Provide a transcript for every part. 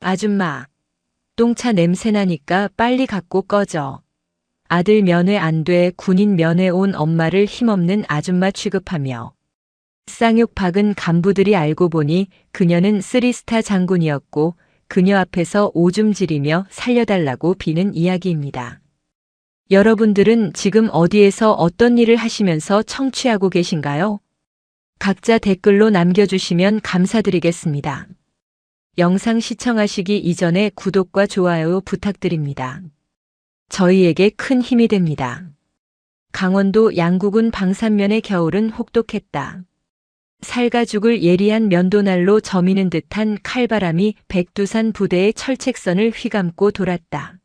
아줌마, 똥차 냄새 나니까 빨리 갖고 꺼져. 아들 면회 안 돼 군인 면회 온 엄마를 힘없는 아줌마 취급하며 쌍욕 박은 간부들이 알고 보니 그녀는 3스타 장군이었고 그녀 앞에서 오줌 지리며 살려달라고 비는 이야기입니다. 여러분들은 지금 어디에서 어떤 일을 하시면서 청취하고 계신가요? 각자 댓글로 남겨주시면 감사드리겠습니다. 영상 시청하시기 이전에 구독과 좋아요 부탁드립니다. 저희에게 큰 힘이 됩니다. 강원도 양구군 방산면의 겨울은 혹독했다. 살가 죽을 예리한 면도날로 저미는 듯한 칼바람이 백두산 부대의 철책선을 휘감고 돌았다.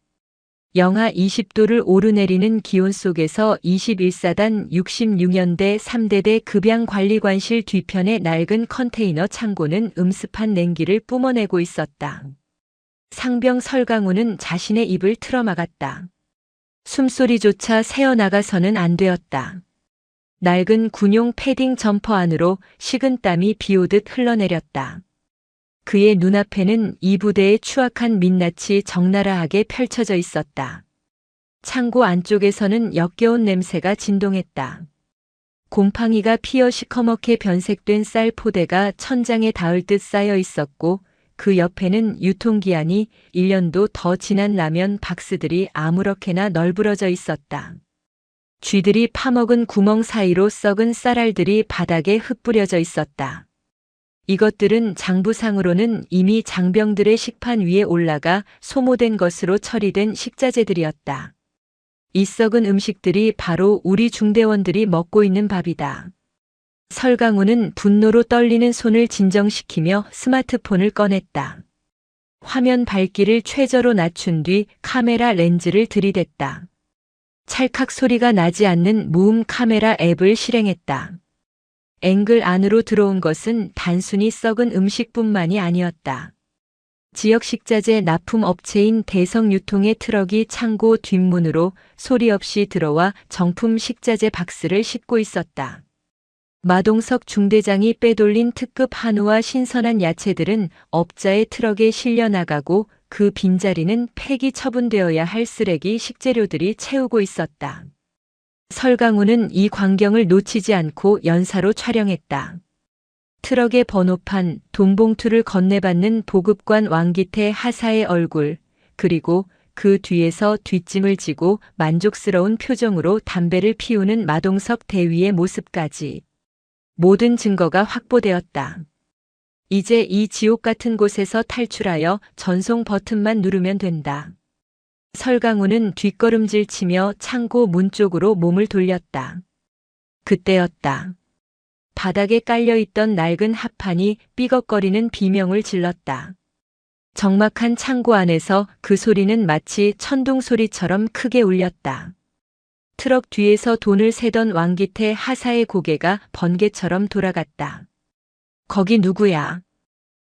영하 20도를 오르내리는 기온 속에서 21사단 66년대 3대대 급양관리관실 뒤편의 낡은 컨테이너 창고는 음습한 냉기를 뿜어내고 있었다. 상병 설강우는 자신의 입을 틀어막았다. 숨소리조차 새어나가서는 안 되었다. 낡은 군용 패딩 점퍼 안으로 식은땀이 비오듯 흘러내렸다. 그의 눈앞에는 이 부대의 추악한 민낯이 적나라하게 펼쳐져 있었다. 창고 안쪽에서는 역겨운 냄새가 진동했다. 곰팡이가 피어 시커멓게 변색된 쌀 포대가 천장에 닿을 듯 쌓여 있었고 그 옆에는 유통기한이 1년도 더 지난 라면 박스들이 아무렇게나 널브러져 있었다. 쥐들이 파먹은 구멍 사이로 썩은 쌀알들이 바닥에 흩뿌려져 있었다. 이것들은 장부상으로는 이미 장병들의 식판 위에 올라가 소모된 것으로 처리된 식자재들이었다. 이 썩은 음식들이 바로 우리 중대원들이 먹고 있는 밥이다. 설강우는 분노로 떨리는 손을 진정시키며 스마트폰을 꺼냈다. 화면 밝기를 최저로 낮춘 뒤 카메라 렌즈를 들이댔다. 찰칵 소리가 나지 않는 무음 카메라 앱을 실행했다. 앵글 안으로 들어온 것은 단순히 썩은 음식뿐만이 아니었다. 지역 식자재 납품 업체인 대성유통의 트럭이 창고 뒷문으로 소리 없이 들어와 정품 식자재 박스를 싣고 있었다. 마동석 중대장이 빼돌린 특급 한우와 신선한 야채들은 업자의 트럭에 실려 나가고 그 빈자리는 폐기 처분되어야 할 쓰레기 식재료들이 채우고 있었다. 설강우는 이 광경을 놓치지 않고 연사로 촬영했다. 트럭의 번호판, 돈봉투를 건네받는 보급관 왕기태 하사의 얼굴, 그리고 그 뒤에서 뒷짐을 지고 만족스러운 표정으로 담배를 피우는 마동석 대위의 모습까지. 모든 증거가 확보되었다. 이제 이 지옥 같은 곳에서 탈출하여 전송 버튼만 누르면 된다. 설강우는 뒷걸음질 치며 창고 문 쪽으로 몸을 돌렸다. 그때였다. 바닥에 깔려있던 낡은 합판이 삐걱거리는 비명을 질렀다. 적막한 창고 안에서 그 소리는 마치 천둥 소리처럼 크게 울렸다. 트럭 뒤에서 돈을 세던 왕기태 하사의 고개가 번개처럼 돌아갔다. 거기 누구야?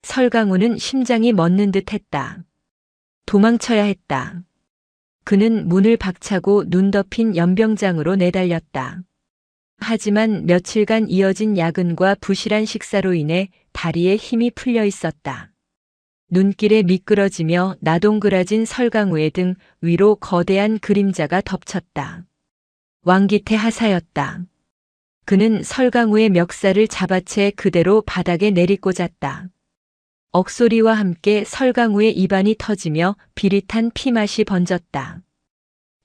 설강우는 심장이 멎는 듯 했다. 도망쳐야 했다. 그는 문을 박차고 눈 덮인 연병장으로 내달렸다. 하지만 며칠간 이어진 야근과 부실한 식사로 인해 다리에 힘이 풀려 있었다. 눈길에 미끄러지며 나동그라진 설강우의 등 위로 거대한 그림자가 덮쳤다. 왕기태 하사였다. 그는 설강우의 멱살을 잡아채 그대로 바닥에 내리꽂았다. 억소리와 함께 설강우의 입안이 터지며 비릿한 피맛이 번졌다.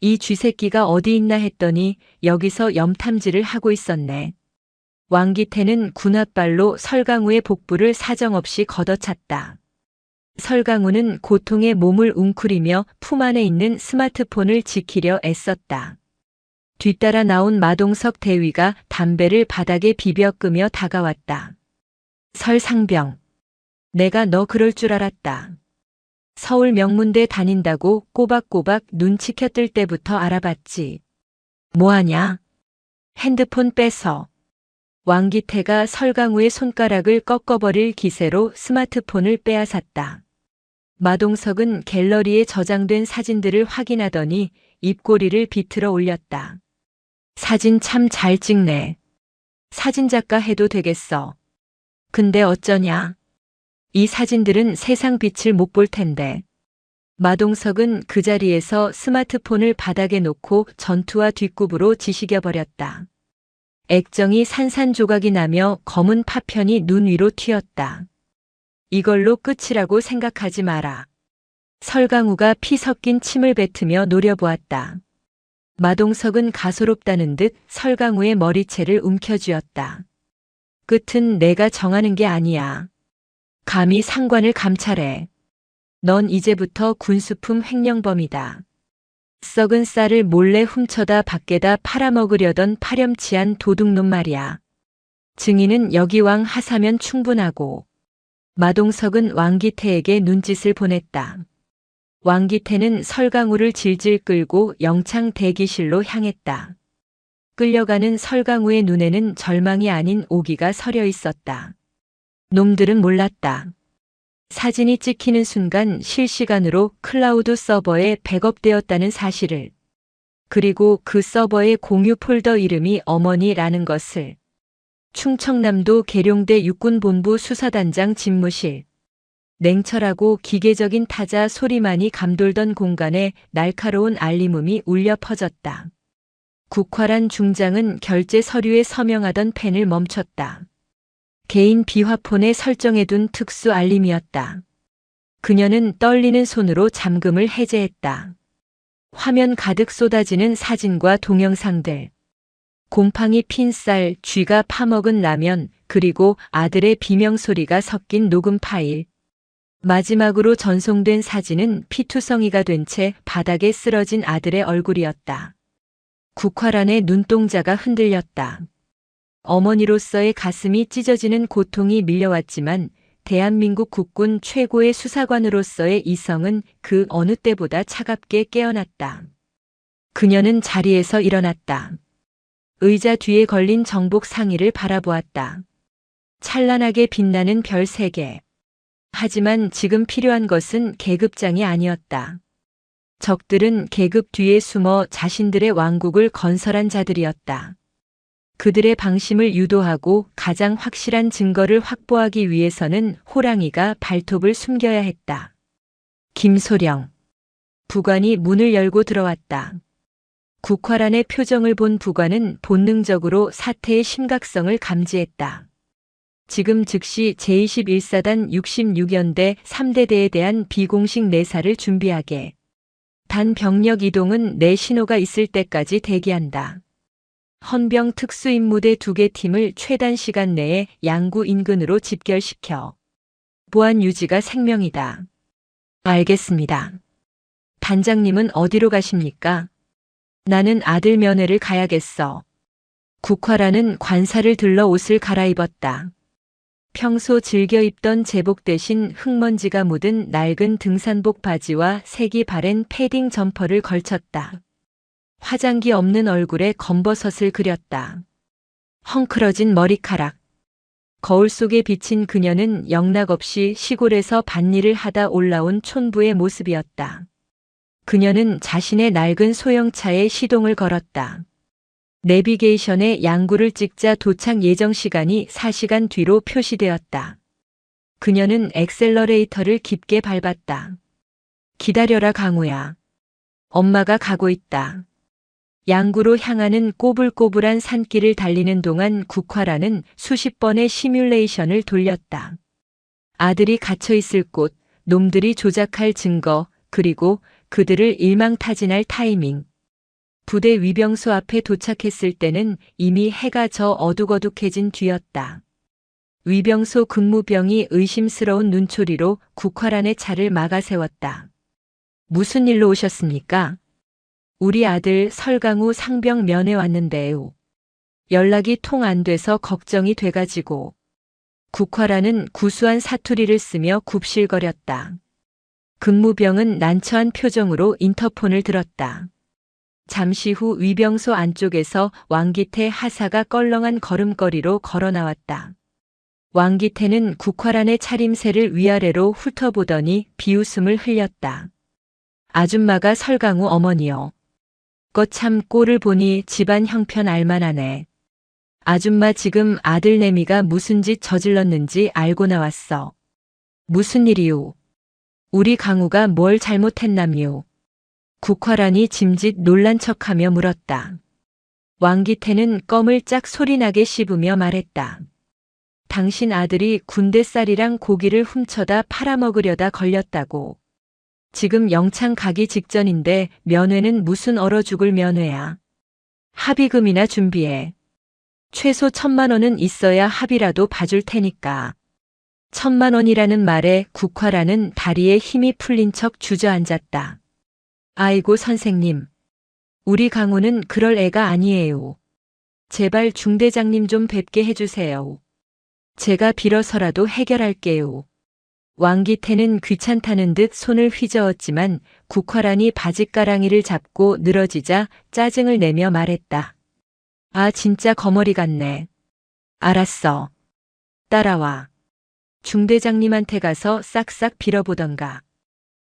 이 쥐새끼가 어디 있나 했더니 여기서 염탐지를 하고 있었네. 왕기태는 군홧발로 설강우의 복부를 사정없이 걷어찼다. 설강우는 고통에 몸을 웅크리며 품 안에 있는 스마트폰을 지키려 애썼다. 뒤따라 나온 마동석 대위가 담배를 바닥에 비벼 끄며 다가왔다. 설상병. 내가 너 그럴 줄 알았다. 서울 명문대 다닌다고 꼬박꼬박 눈치켜 뜰 때부터 알아봤지. 뭐하냐? 핸드폰 뺏어. 왕기태가 설강우의 손가락을 꺾어버릴 기세로 스마트폰을 빼앗았다. 마동석은 갤러리에 저장된 사진들을 확인하더니 입꼬리를 비틀어 올렸다. 사진 참 잘 찍네. 사진작가 해도 되겠어. 근데 어쩌냐? 이 사진들은 세상 빛을 못 볼 텐데. 마동석은 그 자리에서 스마트폰을 바닥에 놓고 전투와 뒷굽으로 지시겨버렸다. 액정이 산산조각이 나며 검은 파편이 눈 위로 튀었다. 이걸로 끝이라고 생각하지 마라. 설강우가 피 섞인 침을 뱉으며 노려보았다. 마동석은 가소롭다는 듯 설강우의 머리채를 움켜쥐었다. 끝은 내가 정하는 게 아니야. 감히 상관을 감찰해. 넌 이제부터 군수품 횡령범이다. 썩은 쌀을 몰래 훔쳐다 밖에다 팔아먹으려던 파렴치한 도둑놈 말이야. 증인은 여기 왕 하사면 충분하고. 마동석은 왕기태에게 눈짓을 보냈다. 왕기태는 설강우를 질질 끌고 영창 대기실로 향했다. 끌려가는 설강우의 눈에는 절망이 아닌 오기가 서려 있었다. 놈들은 몰랐다. 사진이 찍히는 순간 실시간으로 클라우드 서버에 백업되었다는 사실을. 그리고 그 서버의 공유 폴더 이름이 어머니라는 것을. 충청남도 계룡대 육군본부 수사단장 집무실. 냉철하고 기계적인 타자 소리만이 감돌던 공간에 날카로운 알림음이 울려 퍼졌다. 국화란 중장은 결제 서류에 서명하던 펜을 멈췄다. 개인 비화폰에 설정해둔 특수 알림이었다. 그녀는 떨리는 손으로 잠금을 해제했다. 화면 가득 쏟아지는 사진과 동영상들. 곰팡이 핀 쌀, 쥐가 파먹은 라면, 그리고 아들의 비명소리가 섞인 녹음 파일. 마지막으로 전송된 사진은 피투성이가 된 채 바닥에 쓰러진 아들의 얼굴이었다. 국화란의 눈동자가 흔들렸다. 어머니로서의 가슴이 찢어지는 고통이 밀려왔지만 대한민국 국군 최고의 수사관으로서의 이성은 그 어느 때보다 차갑게 깨어났다. 그녀는 자리에서 일어났다. 의자 뒤에 걸린 정복 상의를 바라보았다. 찬란하게 빛나는 별 3개. 하지만 지금 필요한 것은 계급장이 아니었다. 적들은 계급 뒤에 숨어 자신들의 왕국을 건설한 자들이었다. 그들의 방심을 유도하고 가장 확실한 증거를 확보하기 위해서는 호랑이가 발톱을 숨겨야 했다. 김소령. 부관이 문을 열고 들어왔다. 국화란의 표정을 본 부관은 본능적으로 사태의 심각성을 감지했다. 지금 즉시 제21사단 66연대 3대대에 대한 비공식 내사를 준비하게. 단 병력 이동은 내 신호가 있을 때까지 대기한다. 헌병 특수임무대 2개 팀을 최단 시간 내에 양구 인근으로 집결시켜. 보안 유지가 생명이다. 알겠습니다. 단장님은 어디로 가십니까? 나는 아들 면회를 가야겠어. 국화라는 관사를 들러 옷을 갈아입었다. 평소 즐겨 입던 제복 대신 흙먼지가 묻은 낡은 등산복 바지와 색이 바랜 패딩 점퍼를 걸쳤다. 화장기 없는 얼굴에 검버섯을 그렸다. 헝클어진 머리카락. 거울 속에 비친 그녀는 영락없이 시골에서 밭일을 하다 올라온 촌부의 모습이었다. 그녀는 자신의 낡은 소형차에 시동을 걸었다. 내비게이션에 양구를 찍자 도착 예정 시간이 4시간 뒤로 표시되었다. 그녀는 엑셀러레이터를 깊게 밟았다. 기다려라 강우야. 엄마가 가고 있다. 양구로 향하는 꼬불꼬불한 산길을 달리는 동안 국화라는 수십 번의 시뮬레이션을 돌렸다. 아들이 갇혀 있을 곳, 놈들이 조작할 증거, 그리고 그들을 일망타진할 타이밍. 부대 위병소 앞에 도착했을 때는 이미 해가 저 어둑어둑해진 뒤였다. 위병소 근무병이 의심스러운 눈초리로 국화란의 차를 막아세웠다. 무슨 일로 오셨습니까? 우리 아들 설강우 상병 면회 왔는데요. 연락이 통 안 돼서 걱정이 돼가지고. 국화란은 구수한 사투리를 쓰며 굽실거렸다. 근무병은 난처한 표정으로 인터폰을 들었다. 잠시 후 위병소 안쪽에서 왕기태 하사가 껄렁한 걸음걸이로 걸어 나왔다. 왕기태는 국화란의 차림새를 위아래로 훑어보더니 비웃음을 흘렸다. 아줌마가 설강우 어머니요. 거참 꼴을 보니 집안 형편 알만하네. 아줌마 지금 아들 내미가 무슨 짓 저질렀는지 알고 나왔어. 무슨 일이오? 우리 강우가 뭘 잘못했남요? 국화란이 짐짓 놀란 척하며 물었다. 왕기태는 껌을 짝 소리나게 씹으며 말했다. 당신 아들이 군대 쌀이랑 고기를 훔쳐다 팔아먹으려다 걸렸다고. 지금 영창 가기 직전인데 면회는 무슨 얼어 죽을 면회야. 합의금이나 준비해. 최소 1,000만 원은 있어야 합의라도 봐줄 테니까. 1,000만 원이라는 말에 국화란은 다리에 힘이 풀린 척 주저앉았다. 아이고 선생님. 우리 강우는 그럴 애가 아니에요. 제발 중대장님 좀 뵙게 해주세요. 제가 빌어서라도 해결할게요. 왕기태는 귀찮다는 듯 손을 휘저었지만 국화란이 바짓가랑이를 잡고 늘어지자 짜증을 내며 말했다. 아 진짜 거머리 같네. 알았어. 따라와. 중대장님한테 가서 싹싹 빌어보던가.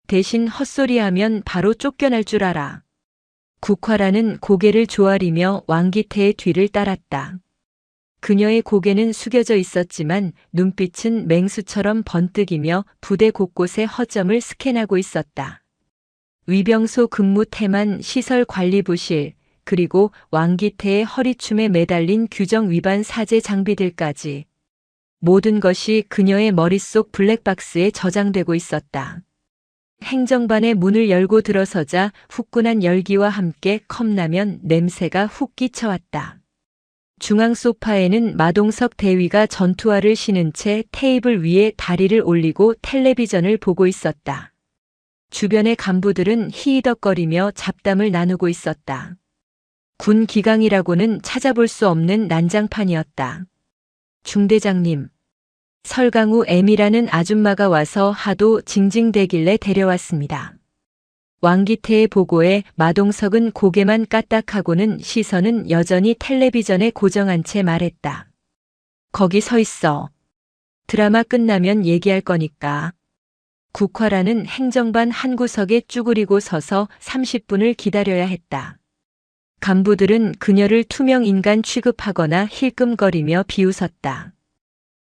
대신 헛소리하면 바로 쫓겨날 줄 알아. 국화란은 고개를 조아리며 왕기태의 뒤를 따랐다. 그녀의 고개는 숙여져 있었지만 눈빛은 맹수처럼 번뜩이며 부대 곳곳의 허점을 스캔하고 있었다. 위병소 근무 태만 시설관리부실, 그리고 왕기태의 허리춤에 매달린 규정 위반 사제 장비들까지. 모든 것이 그녀의 머릿속 블랙박스에 저장되고 있었다. 행정반의 문을 열고 들어서자 후끈한 열기와 함께 컵라면 냄새가 훅 끼쳐왔다. 중앙 소파에는 마동석 대위가 전투화를 신은 채 테이블 위에 다리를 올리고 텔레비전을 보고 있었다. 주변의 간부들은 히히덕거리며 잡담을 나누고 있었다. 군 기강이라고는 찾아볼 수 없는 난장판이었다. 중대장님. 설강우 M이라는 아줌마가 와서 하도 징징대길래 데려왔습니다. 왕기태의 보고에 마동석은 고개만 까딱하고는 시선은 여전히 텔레비전에 고정한 채 말했다. 거기 서 있어. 드라마 끝나면 얘기할 거니까. 국화란은 행정반 한 구석에 쭈그리고 서서 30분을 기다려야 했다. 간부들은 그녀를 투명 인간 취급하거나 힐끔거리며 비웃었다.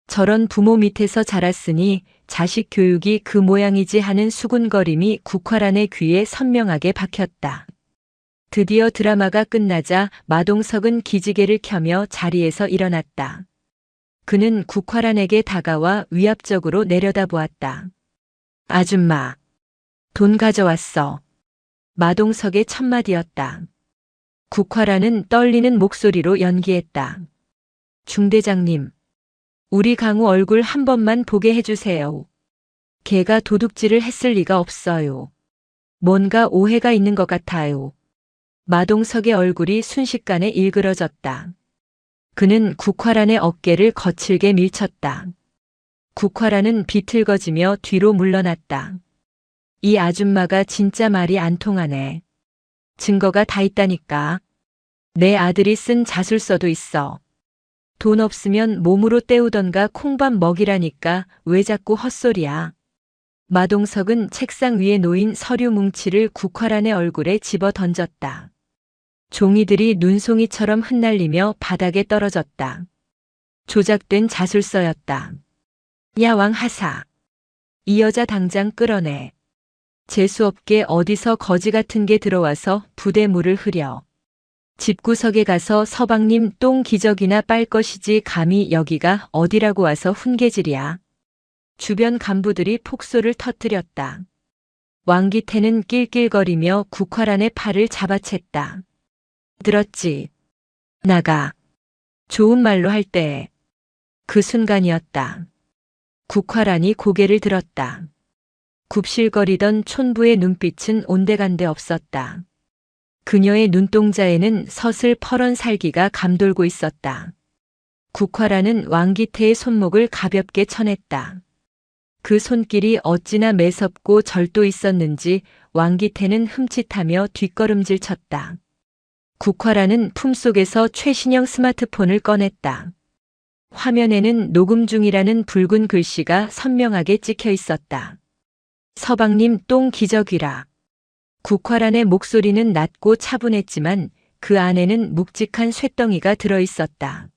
저런 부모 밑에서 자랐으니 자식 교육이 그 모양이지 하는 수군거림이 국화란의 귀에 선명하게 박혔다. 드디어 드라마가 끝나자 마동석은 기지개를 켜며 자리에서 일어났다. 그는 국화란에게 다가와 위압적으로 내려다보았다. 아줌마, 돈 가져왔어. 마동석의 첫마디였다. 국화란은 떨리는 목소리로 연기했다. 중대장님, 우리 강우 얼굴 한 번만 보게 해주세요. 걔가 도둑질을 했을 리가 없어요. 뭔가 오해가 있는 것 같아요. 마동석의 얼굴이 순식간에 일그러졌다. 그는 국화란의 어깨를 거칠게 밀쳤다. 국화란은 비틀거지며 뒤로 물러났다. 이 아줌마가 진짜 말이 안 통하네. 증거가 다 있다니까. 내 아들이 쓴 자술서도 있어. 돈 없으면 몸으로 때우던가 콩밥 먹이라니까 왜 자꾸 헛소리야. 마동석은 책상 위에 놓인 서류 뭉치를 국화란의 얼굴에 집어 던졌다. 종이들이 눈송이처럼 흩날리며 바닥에 떨어졌다. 조작된 자술서였다. 야 왕하사. 이 여자 당장 끌어내. 재수없게 어디서 거지 같은 게 들어와서 부대 물을 흐려. 집구석에 가서 서방님 똥 기저귀나 빨 것이지 감히 여기가 어디라고 와서 훈계질이야. 주변 간부들이 폭소를 터뜨렸다. 왕기태는 낄낄거리며 국화란의 팔을 잡아챘다. 들었지? 나가. 좋은 말로 할 때. 그 순간이었다. 국화란이 고개를 들었다. 굽실거리던 촌부의 눈빛은 온데간데 없었다. 그녀의 눈동자에는 서슬 퍼런 살기가 감돌고 있었다. 국화란은 왕기태의 손목을 가볍게 쳐냈다. 그 손길이 어찌나 매섭고 절도 있었는지 왕기태는 흠칫하며 뒷걸음질 쳤다. 국화란은 품속에서 최신형 스마트폰을 꺼냈다. 화면에는 녹음 중이라는 붉은 글씨가 선명하게 찍혀 있었다. 서방님 똥 기저귀라. 국화란의 목소리는 낮고 차분했지만 그 안에는 묵직한 쇳덩이가 들어있었다.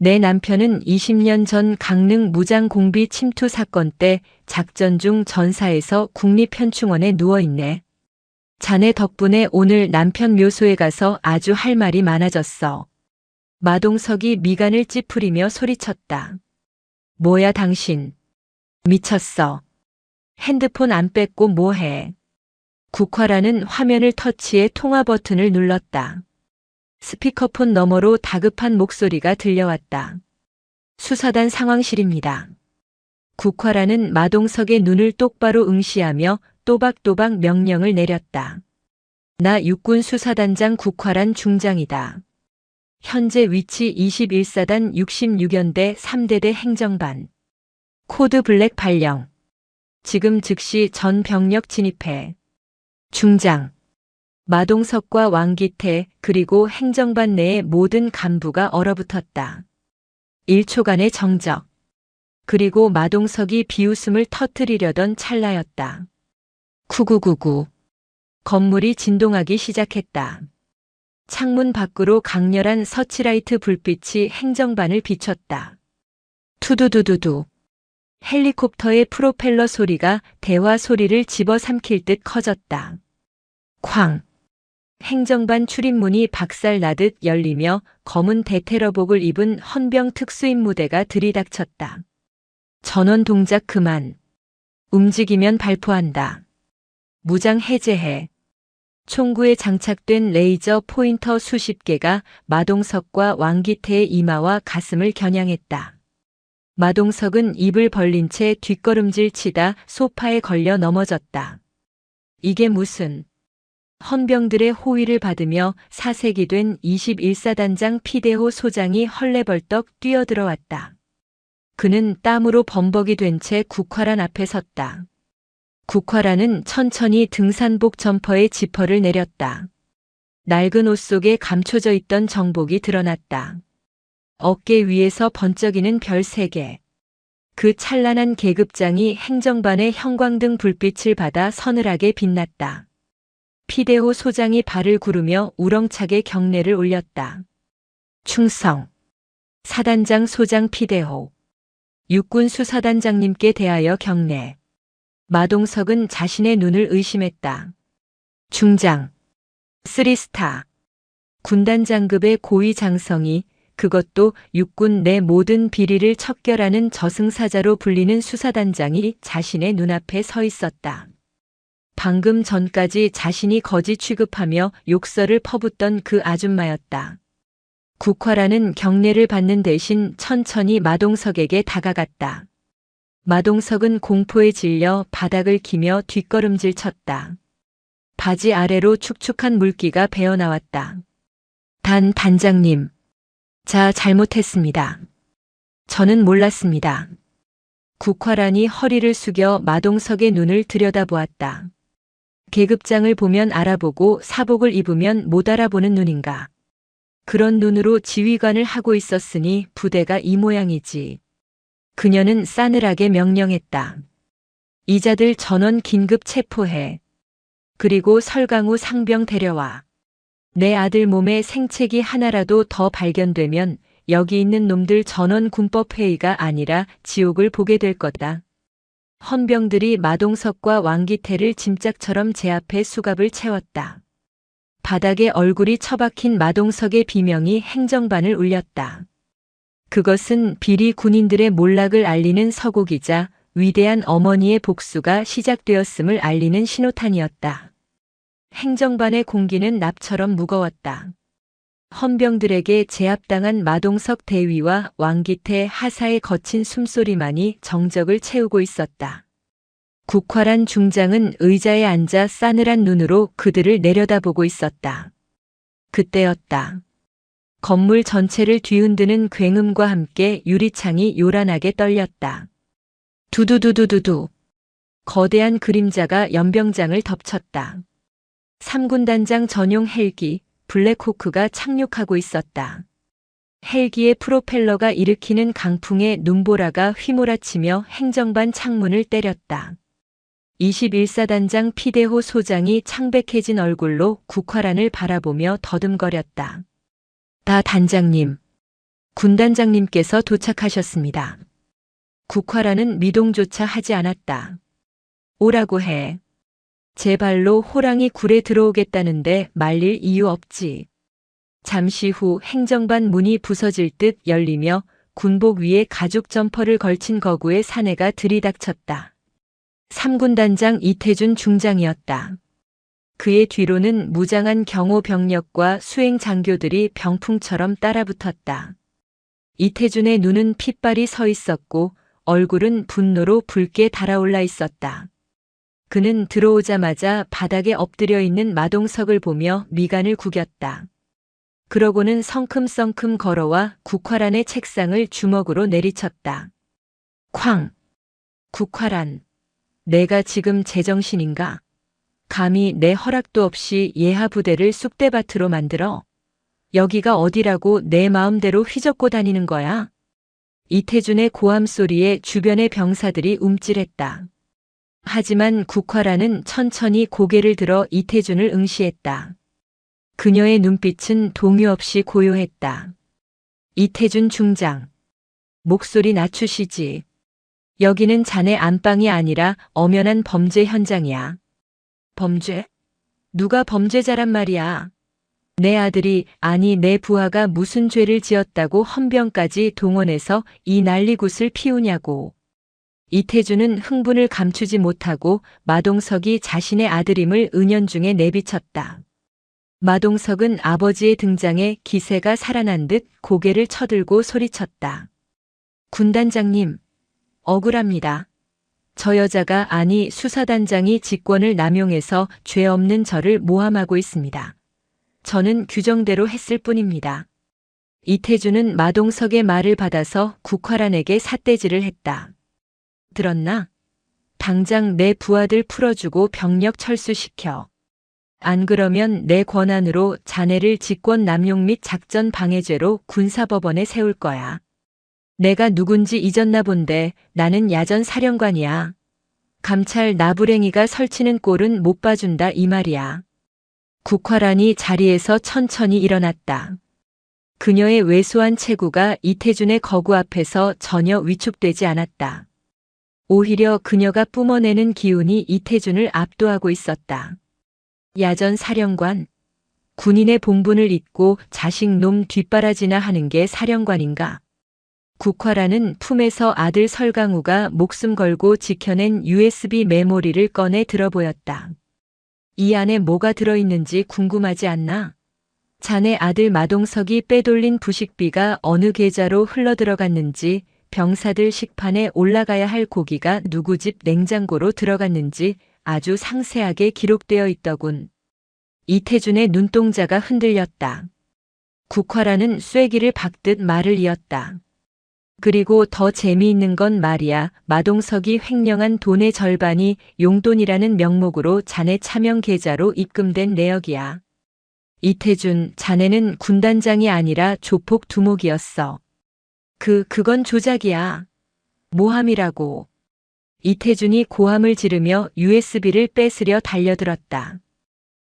내 남편은 20년 전 강릉 무장공비 침투 사건 때 작전 중 전사에서 국립현충원에 누워있네. 자네 덕분에 오늘 남편 묘소에 가서 아주 할 말이 많아졌어. 마동석이 미간을 찌푸리며 소리쳤다. 뭐야 당신. 미쳤어. 핸드폰 안 뺏고 뭐해. 국화라는 화면을 터치해 통화 버튼을 눌렀다. 스피커폰 너머로 다급한 목소리가 들려왔다. 수사단 상황실입니다. 국화라는 마동석의 눈을 똑바로 응시하며 또박또박 명령을 내렸다. 나 육군 수사단장 국화란 중장이다. 현재 위치 21사단 66연대 3대대 행정반. 코드 블랙 발령. 지금 즉시 전 병력 진입해. 중장. 마동석과 왕기태 그리고 행정반 내의 모든 간부가 얼어붙었다. 1초간의 정적. 그리고 마동석이 비웃음을 터뜨리려던 찰나였다. 쿠구구구. 건물이 진동하기 시작했다. 창문 밖으로 강렬한 서치라이트 불빛이 행정반을 비췄다. 투두두두두. 헬리콥터의 프로펠러 소리가 대화 소리를 집어삼킬 듯 커졌다. 쾅. 행정반 출입문이 박살나듯 열리며 검은 대테러복을 입은 헌병 특수임무대가 들이닥쳤다. 전원 동작 그만. 움직이면 발포한다. 무장 해제해. 총구에 장착된 레이저 포인터 수십 개가 마동석과 왕기태의 이마와 가슴을 겨냥했다. 마동석은 입을 벌린 채 뒷걸음질 치다 소파에 걸려 넘어졌다. 이게 무슨... 헌병들의 호위를 받으며 사색이 된 21사단장 피대호 소장이 헐레벌떡 뛰어들어왔다. 그는 땀으로 범벅이 된 채 국화란 앞에 섰다. 국화란은 천천히 등산복 점퍼의 지퍼를 내렸다. 낡은 옷 속에 감춰져 있던 정복이 드러났다. 어깨 위에서 번쩍이는 별 3개. 그 찬란한 계급장이 행정반의 형광등 불빛을 받아 서늘하게 빛났다. 피대호 소장이 발을 구르며 우렁차게 경례를 올렸다. 충성. 사단장 소장 피대호. 육군 수사단장님께 대하여 경례. 마동석은 자신의 눈을 의심했다. 중장. 3스타. 군단장급의 고위 장성이 그것도 육군 내 모든 비리를 척결하는 저승사자로 불리는 수사단장이 자신의 눈앞에 서 있었다. 방금 전까지 자신이 거지 취급하며 욕설을 퍼붓던 그 아줌마였다. 국화라는 경례를 받는 대신 천천히 마동석에게 다가갔다. 마동석은 공포에 질려 바닥을 기며 뒷걸음질 쳤다. 바지 아래로 축축한 물기가 배어나왔다. 단장님. 자, 잘못했습니다. 저는 몰랐습니다. 국화란이 허리를 숙여 마동석의 눈을 들여다보았다. 계급장을 보면 알아보고 사복을 입으면 못 알아보는 눈인가. 그런 눈으로 지휘관을 하고 있었으니 부대가 이 모양이지. 그녀는 싸늘하게 명령했다. 이자들 전원 긴급 체포해. 그리고 설강우 상병 데려와. 내 아들 몸에 생채기 하나라도 더 발견되면 여기 있는 놈들 전원 군법회의가 아니라 지옥을 보게 될 거다. 헌병들이 마동석과 왕기태를 짐짝처럼 제 앞에 수갑을 채웠다. 바닥에 얼굴이 처박힌 마동석의 비명이 행정반을 울렸다. 그것은 비리 군인들의 몰락을 알리는 서곡이자 위대한 어머니의 복수가 시작되었음을 알리는 신호탄이었다. 행정반의 공기는 납처럼 무거웠다. 헌병들에게 제압당한 마동석 대위와 왕기태 하사의 거친 숨소리만이 정적을 채우고 있었다. 국화란 중장은 의자에 앉아 싸늘한 눈으로 그들을 내려다보고 있었다. 그때였다. 건물 전체를 뒤흔드는 굉음과 함께 유리창이 요란하게 떨렸다. 두두두두두두. 거대한 그림자가 연병장을 덮쳤다. 3군단장 전용 헬기 블랙호크가 착륙하고 있었다. 헬기의 프로펠러가 일으키는 강풍에 눈보라가 휘몰아치며 행정반 창문을 때렸다. 21사단장 피대호 소장이 창백해진 얼굴로 국화란을 바라보며 더듬거렸다. 단장님. 군단장님께서 도착하셨습니다. 국화라는 미동조차 하지 않았다. 오라고 해. 제 발로 호랑이 굴에 들어오겠다는데 말릴 이유 없지. 잠시 후 행정반 문이 부서질 듯 열리며 군복 위에 가죽 점퍼를 걸친 거구의 사내가 들이닥쳤다. 3군단장 이태준 중장이었다. 그의 뒤로는 무장한 경호 병력과 수행 장교들이 병풍처럼 따라붙었다. 이태준의 눈은 핏발이 서 있었고 얼굴은 분노로 붉게 달아올라 있었다. 그는 들어오자마자 바닥에 엎드려 있는 마동석을 보며 미간을 구겼다. 그러고는 성큼성큼 걸어와 국화란의 책상을 주먹으로 내리쳤다. 쾅! 국화란, 내가 지금 제정신인가? 감히 내 허락도 없이 예하 부대를 쑥대밭으로 만들어? 여기가 어디라고 내 마음대로 휘젓고 다니는 거야? 이태준의 고함 소리에 주변의 병사들이 움찔했다. 하지만 국화란은 천천히 고개를 들어 이태준을 응시했다. 그녀의 눈빛은 동요 없이 고요했다. 이태준 중장, 목소리 낮추시지. 여기는 자네 안방이 아니라 엄연한 범죄 현장이야. 범죄? 누가 범죄자란 말이야. 내 아들이, 아니 내 부하가 무슨 죄를 지었다고 헌병까지 동원해서 이 난리굿을 피우냐고. 이태준은 흥분을 감추지 못하고 마동석이 자신의 아들임을 은연중에 내비쳤다. 마동석은 아버지의 등장에 기세가 살아난 듯 고개를 쳐들고 소리쳤다. 군단장님, 억울합니다. 저 여자가, 아니 수사단장이 직권을 남용해서 죄 없는 저를 모함하고 있습니다. 저는 규정대로 했을 뿐입니다. 이태준은 마동석의 말을 받아서 국화란에게 삿대질을 했다. 들었나? 당장 내 부하들 풀어주고 병력 철수시켜. 안 그러면 내 권한으로 자네를 직권 남용 및 작전 방해죄로 군사법원에 세울 거야. 내가 누군지 잊었나 본데 나는 야전 사령관이야. 감찰 나부랭이가 설치는 꼴은 못 봐준다 이 말이야. 국화란이 자리에서 천천히 일어났다. 그녀의 왜소한 체구가 이태준의 거구 앞에서 전혀 위축되지 않았다. 오히려 그녀가 뿜어내는 기운이 이태준을 압도하고 있었다. 야전 사령관, 군인의 본분을 잊고 자식 놈 뒷바라지나 하는 게 사령관인가? 국화란은 품에서 아들 설강우가 목숨 걸고 지켜낸 USB 메모리를 꺼내 들어보였다. 이 안에 뭐가 들어있는지 궁금하지 않나? 자네 아들 마동석이 빼돌린 부식비가 어느 계좌로 흘러들어갔는지, 병사들 식판에 올라가야 할 고기가 누구 집 냉장고로 들어갔는지 아주 상세하게 기록되어 있더군. 이태준의 눈동자가 흔들렸다. 국화란은 쐐기를 박듯 말을 이었다. 그리고 더 재미있는 건 말이야, 마동석이 횡령한 돈의 절반이 용돈이라는 명목으로 자네 차명 계좌로 입금된 내역이야. 이태준, 자네는 군단장이 아니라 조폭 두목이었어. 그건 조작이야. 모함이라고. 이태준이 고함을 지르며 USB를 뺏으려 달려들었다.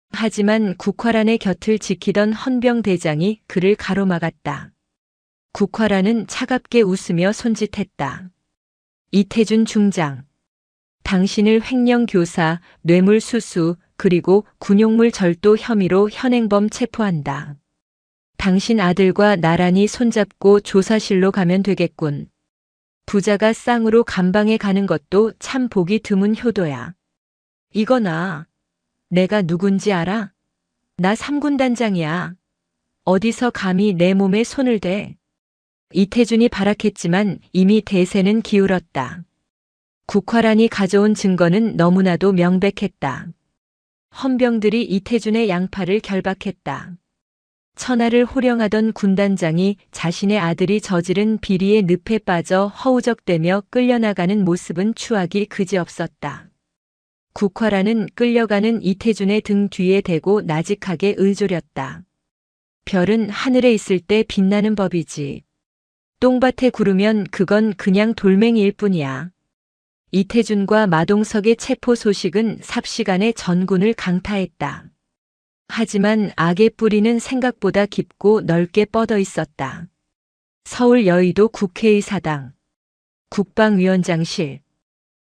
하지만 국화란의 곁을 지키던 헌병대장이 그를 가로막았다. 국화란은 차갑게 웃으며 손짓했다. 이태준 중장, 당신을 횡령교사, 뇌물수수, 그리고 군용물 절도 혐의로 현행범 체포한다. 당신 아들과 나란히 손잡고 조사실로 가면 되겠군. 부자가 쌍으로 감방에 가는 것도 참 보기 드문 효도야. 이거나, 내가 누군지 알아? 나 3군단장이야. 어디서 감히 내 몸에 손을 대? 이태준이 발악했지만 이미 대세는 기울었다. 국화란이 가져온 증거는 너무나도 명백했다. 헌병들이 이태준의 양팔을 결박했다. 천하를 호령하던 군단장이 자신의 아들이 저지른 비리의 늪에 빠져 허우적대며 끌려나가는 모습은 추하기 그지없었다. 국화란은 끌려가는 이태준의 등 뒤에 대고 나직하게 을조렸다. 별은 하늘에 있을 때 빛나는 법이지. 똥밭에 구르면 그건 그냥 돌멩이일 뿐이야. 이태준과 마동석의 체포 소식은 삽시간에 전군을 강타했다. 하지만 악의 뿌리는 생각보다 깊고 넓게 뻗어 있었다. 서울 여의도 국회의사당, 국방위원장실.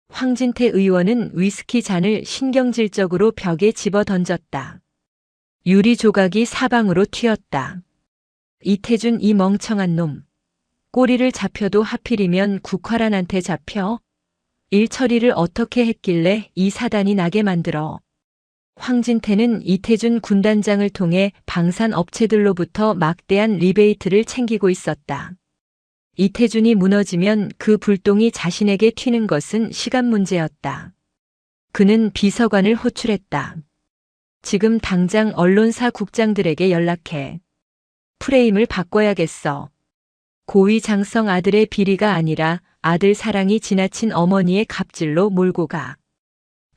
황진태 의원은 위스키 잔을 신경질적으로 벽에 집어 던졌다. 유리 조각이 사방으로 튀었다. 이태준 이 멍청한 놈. 꼬리를 잡혀도 하필이면 국화란한테 잡혀? 일 처리를 어떻게 했길래 이 사단이 나게 만들어. 황진태는 이태준 군단장을 통해 방산 업체들로부터 막대한 리베이트를 챙기고 있었다. 이태준이 무너지면 그 불똥이 자신에게 튀는 것은 시간 문제였다. 그는 비서관을 호출했다. 지금 당장 언론사 국장들에게 연락해. 프레임을 바꿔야겠어. 고위 장성 아들의 비리가 아니라 아들 사랑이 지나친 어머니의 갑질로 몰고 가.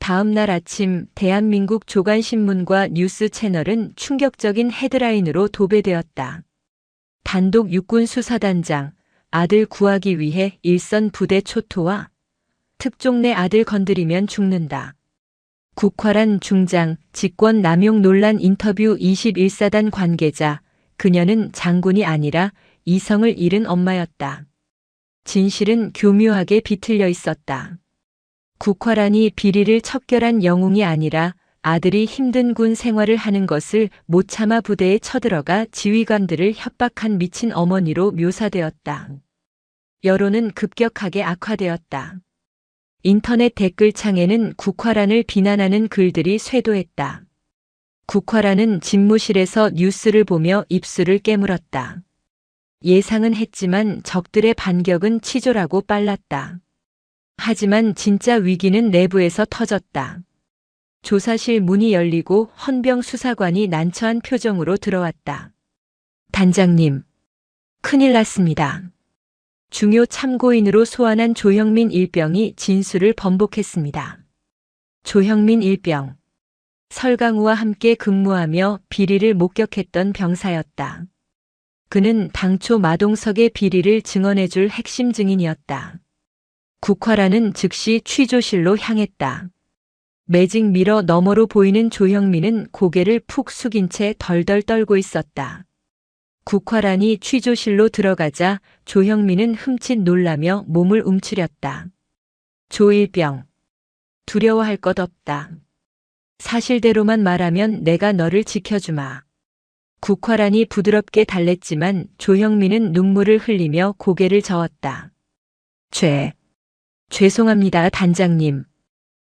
다음 날 아침 대한민국 조간신문과 뉴스 채널은 충격적인 헤드라인으로 도배되었다. 단독 육군수사단장, 아들 구하기 위해 일선 부대 초토화. 특종 내 아들 건드리면 죽는다. 국화란 중장, 직권 남용 논란 인터뷰 21사단 관계자, 그녀는 장군이 아니라 이성을 잃은 엄마였다. 진실은 교묘하게 비틀려 있었다. 국화란이 비리를 척결한 영웅이 아니라 아들이 힘든 군 생활을 하는 것을 못 참아 부대에 쳐들어가 지휘관들을 협박한 미친 어머니로 묘사되었다. 여론은 급격하게 악화되었다. 인터넷 댓글창에는 국화란을 비난하는 글들이 쇄도했다. 국화란은 집무실에서 뉴스를 보며 입술을 깨물었다. 예상은 했지만 적들의 반격은 치졸하고 빨랐다. 하지만 진짜 위기는 내부에서 터졌다. 조사실 문이 열리고 헌병 수사관이 난처한 표정으로 들어왔다. 단장님, 큰일 났습니다. 중요 참고인으로 소환한 조형민 일병이 진술을 번복했습니다. 조형민 일병. 설강우와 함께 근무하며 비리를 목격했던 병사였다. 그는 당초 마동석의 비리를 증언해줄 핵심 증인이었다. 국화란은 즉시 취조실로 향했다. 매직 미러 너머로 보이는 조형민은 고개를 푹 숙인 채 덜덜 떨고 있었다. 국화란이 취조실로 들어가자 조형민은 흠칫 놀라며 몸을 움츠렸다. 조일병. 두려워할 것 없다. 사실대로만 말하면 내가 너를 지켜주마. 국화란이 부드럽게 달랬지만 조형민은 눈물을 흘리며 고개를 저었다. 죄송합니다, 단장님.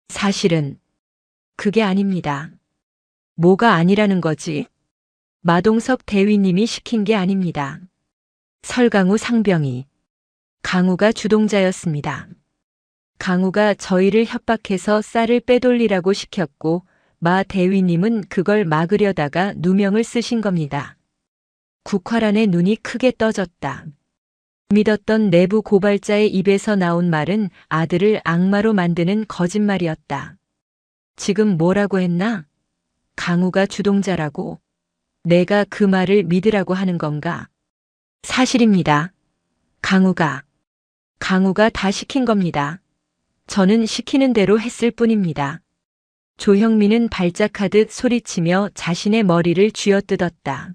사실은 그게 아닙니다. 뭐가 아니라는 거지? 마동석 대위님이 시킨 게 아닙니다. 설강우 상병이. 강우가 주동자였습니다. 강우가 저희를 협박해서 쌀을 빼돌리라고 시켰고 마 대위님은 그걸 막으려다가 누명을 쓰신 겁니다. 국화란의 눈이 크게 떠졌다. 믿었던 내부 고발자의 입에서 나온 말은 아들을 악마로 만드는 거짓말이었다. 지금 뭐라고 했나? 강우가 주동자라고. 내가 그 말을 믿으라고 하는 건가? 사실입니다. 강우가 다 시킨 겁니다. 저는 시키는 대로 했을 뿐입니다. 조형민은 발작하듯 소리치며 자신의 머리를 쥐어뜯었다.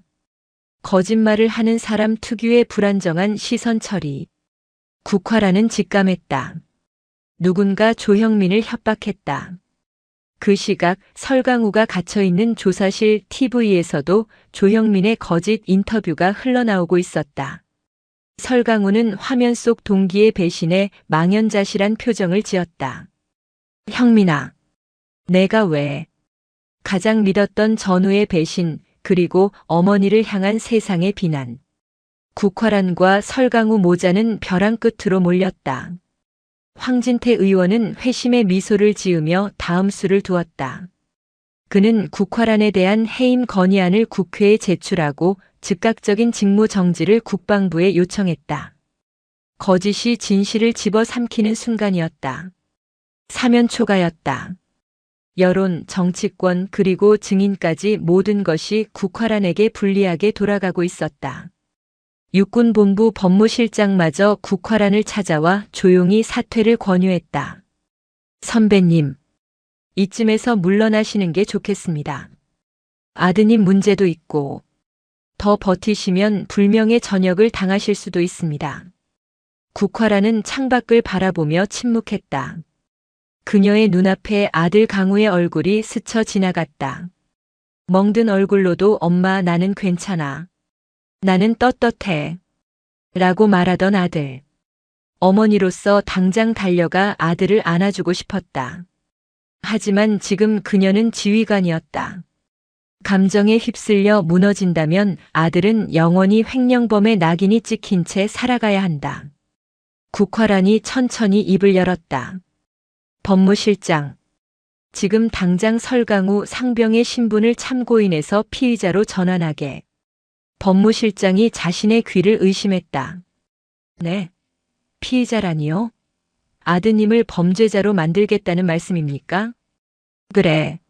거짓말을 하는 사람 특유의 불안정한 시선 처리. 국화란은 직감했다. 누군가 조형민을 협박했다. 그 시각 설강우가 갇혀있는 조사실 TV에서도 조형민의 거짓 인터뷰가 흘러나오고 있었다. 설강우는 화면 속 동기의 배신에 망연자실한 표정을 지었다. 형민아, 내가 왜? 가장 믿었던 전우의 배신, 그리고 어머니를 향한 세상의 비난. 국화란과 설강우 모자는 벼랑 끝으로 몰렸다. 황진태 의원은 회심의 미소를 지으며 다음 수를 두었다. 그는 국화란에 대한 해임 건의안을 국회에 제출하고 즉각적인 직무 정지를 국방부에 요청했다. 거짓이 진실을 집어삼키는 순간이었다. 사면 초가였다. 여론, 정치권 그리고 증인까지 모든 것이 국화란에게 불리하게 돌아가고 있었다. 육군본부 법무실장마저 국화란을 찾아와 조용히 사퇴를 권유했다. 선배님, 이쯤에서 물러나시는 게 좋겠습니다. 아드님 문제도 있고 더 버티시면 불명예 전역을 당하실 수도 있습니다. 국화라는 창밖을 바라보며 침묵했다. 그녀의 눈앞에 아들 강우의 얼굴이 스쳐 지나갔다. 멍든 얼굴로도 엄마 나는 괜찮아. 나는 떳떳해. 라고 말하던 아들. 어머니로서 당장 달려가 아들을 안아주고 싶었다. 하지만 지금 그녀는 지휘관이었다. 감정에 휩쓸려 무너진다면 아들은 영원히 횡령범의 낙인이 찍힌 채 살아가야 한다. 국화란이 천천히 입을 열었다. 법무실장. 지금 당장 설강우 상병의 신분을 참고인에서 피의자로 전환하게. 법무실장이 자신의 귀를 의심했다. 네. 피의자라니요? 아드님을 범죄자로 만들겠다는 말씀입니까? 그래.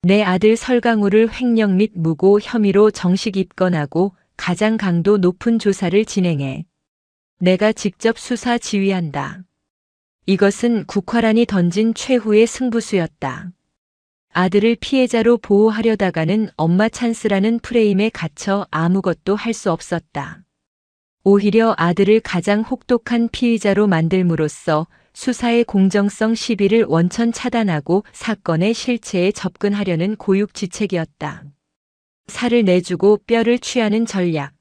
내 아들 설강우를 횡령 및 무고 혐의로 정식 입건하고 가장 강도 높은 조사를 진행해. 내가 직접 수사 지휘한다. 이것은 국화란이 던진 최후의 승부수였다. 아들을 피해자로 보호하려다가는 엄마 찬스라는 프레임에 갇혀 아무것도 할 수 없었다. 오히려 아들을 가장 혹독한 피의자로 만들므로써 수사의 공정성 시비를 원천 차단하고 사건의 실체에 접근하려는 고육지책이었다. 살을 내주고 뼈를 취하는 전략.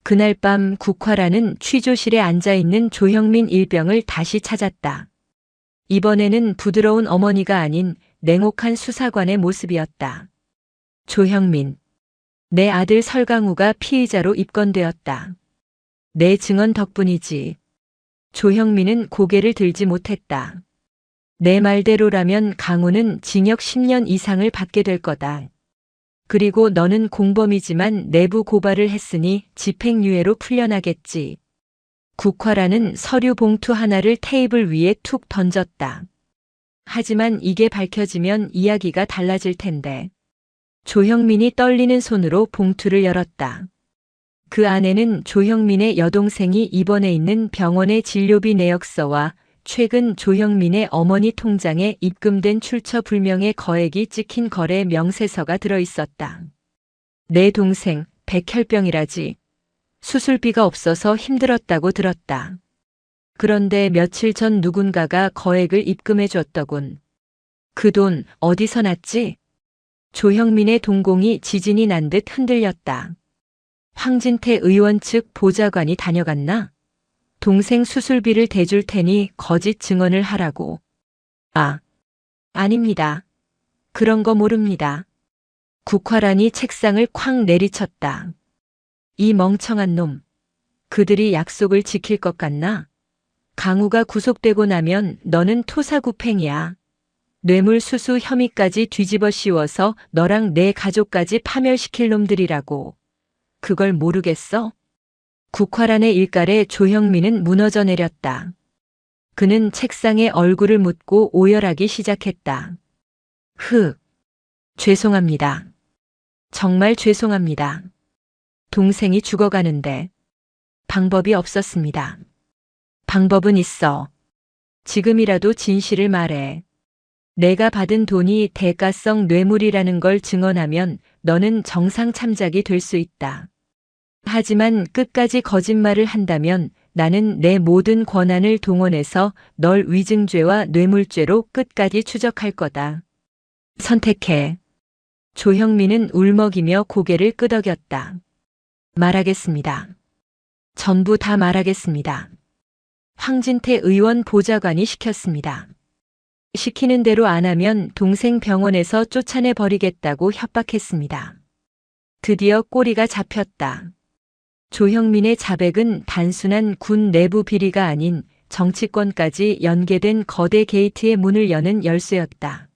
그날 밤 국화란은 취조실에 앉아있는 조형민 일병을 다시 찾았다. 이번에는 부드러운 어머니가 아닌 냉혹한 수사관의 모습이었다. 조형민. 내 아들 설강우가 피의자로 입건되었다. 내 증언 덕분이지. 조형민은 고개를 들지 못했다. 내 말대로라면 강우는 징역 10년 이상을 받게 될 거다. 그리고 너는 공범이지만 내부 고발을 했으니 집행유예로 풀려나겠지. 국화라는 서류 봉투 하나를 테이블 위에 툭 던졌다. 하지만 이게 밝혀지면 이야기가 달라질 텐데. 조형민이 떨리는 손으로 봉투를 열었다. 그 안에는 조형민의 여동생이 입원해 있는 병원의 진료비 내역서와 최근 조형민의 어머니 통장에 입금된 출처 불명의 거액이 찍힌 거래 명세서가 들어있었다. 내 동생 백혈병이라지. 수술비가 없어서 힘들었다고 들었다. 그런데 며칠 전 누군가가 거액을 입금해 줬더군. 그 돈 어디서 났지? 조형민의 동공이 지진이 난 듯 흔들렸다. 황진태 의원 측 보좌관이 다녀갔나? 동생 수술비를 대줄 테니 거짓 증언을 하라고. 아, 아닙니다. 그런 거 모릅니다. 국화란이 책상을 쾅 내리쳤다. 이 멍청한 놈. 그들이 약속을 지킬 것 같나? 강우가 구속되고 나면 너는 토사구팽이야. 뇌물수수 혐의까지 뒤집어 씌워서 너랑 내 가족까지 파멸시킬 놈들이라고. 그걸 모르겠어? 국화란의 일갈에 조형민은 무너져 내렸다. 그는 책상에 얼굴을 묻고 오열하기 시작했다. 죄송합니다. 정말 죄송합니다. 동생이 죽어가는데 방법이 없었습니다. 방법은 있어. 지금이라도 진실을 말해. 내가 받은 돈이 대가성 뇌물이라는 걸 증언하면 너는 정상 참작이 될 수 있다. 하지만 끝까지 거짓말을 한다면 나는 내 모든 권한을 동원해서 널 위증죄와 뇌물죄로 끝까지 추적할 거다. 선택해. 조형민은 울먹이며 고개를 끄덕였다. 말하겠습니다. 전부 다 말하겠습니다. 황진태 의원 보좌관이 시켰습니다. 시키는 대로 안 하면 동생 병원에서 쫓아내 버리겠다고 협박했습니다. 드디어 꼬리가 잡혔다. 조형민의 자백은 단순한 군 내부 비리가 아닌 정치권까지 연계된 거대 게이트의 문을 여는 열쇠였다.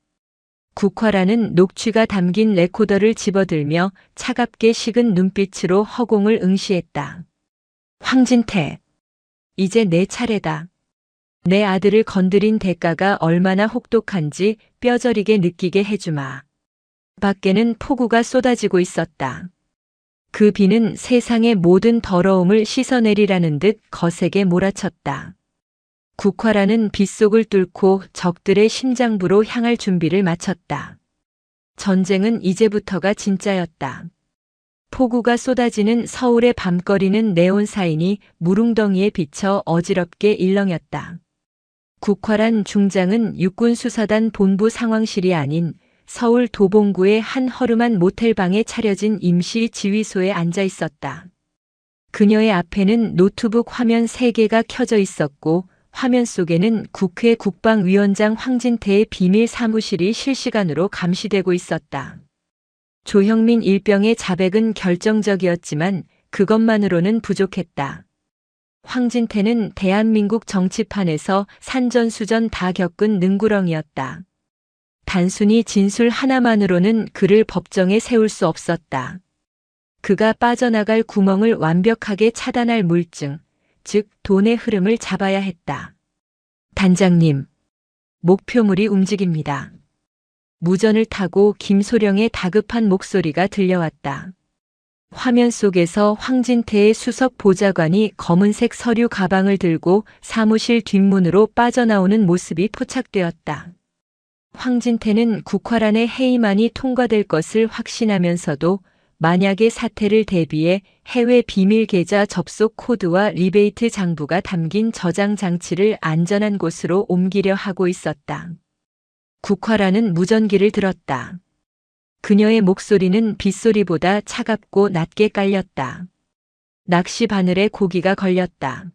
국화라는 녹취가 담긴 레코더를 집어들며 차갑게 식은 눈빛으로 허공을 응시했다. 황진태, 이제 내 차례다. 내 아들을 건드린 대가가 얼마나 혹독한지 뼈저리게 느끼게 해주마. 밖에는 폭우가 쏟아지고 있었다. 그 비는 세상의 모든 더러움을 씻어내리라는 듯 거세게 몰아쳤다. 국화라는 빗속을 뚫고 적들의 심장부로 향할 준비를 마쳤다. 전쟁은 이제부터가 진짜였다. 폭우가 쏟아지는 서울의 밤거리는 네온 사인이 무릉덩이에 비쳐 어지럽게 일렁였다. 국화란 중장은 육군수사단 본부 상황실이 아닌 서울 도봉구의 한 허름한 모텔방에 차려진 임시 지휘소에 앉아 있었다. 그녀의 앞에는 노트북 화면 3개가 켜져 있었고 화면 속에는 국회 국방위원장 황진태의 비밀 사무실이 실시간으로 감시되고 있었다. 조형민 일병의 자백은 결정적이었지만 그것만으로는 부족했다. 황진태는 대한민국 정치판에서 산전수전 다 겪은 능구렁이었다. 단순히 진술 하나만으로는 그를 법정에 세울 수 없었다. 그가 빠져나갈 구멍을 완벽하게 차단할 물증, 즉 돈의 흐름을 잡아야 했다. 단장님, 목표물이 움직입니다. 무전을 타고 김소령의 다급한 목소리가 들려왔다. 화면 속에서 황진태의 수석 보좌관이 검은색 서류 가방을 들고 사무실 뒷문으로 빠져나오는 모습이 포착되었다. 황진태는 국화란의 회의만이 통과될 것을 확신하면서도 만약의 사태를 대비해 해외 비밀 계좌 접속 코드와 리베이트 장부가 담긴 저장 장치를 안전한 곳으로 옮기려 하고 있었다. 국화란은 무전기를 들었다. 그녀의 목소리는 빗소리보다 차갑고 낮게 깔렸다. 낚시 바늘에 고기가 걸렸다.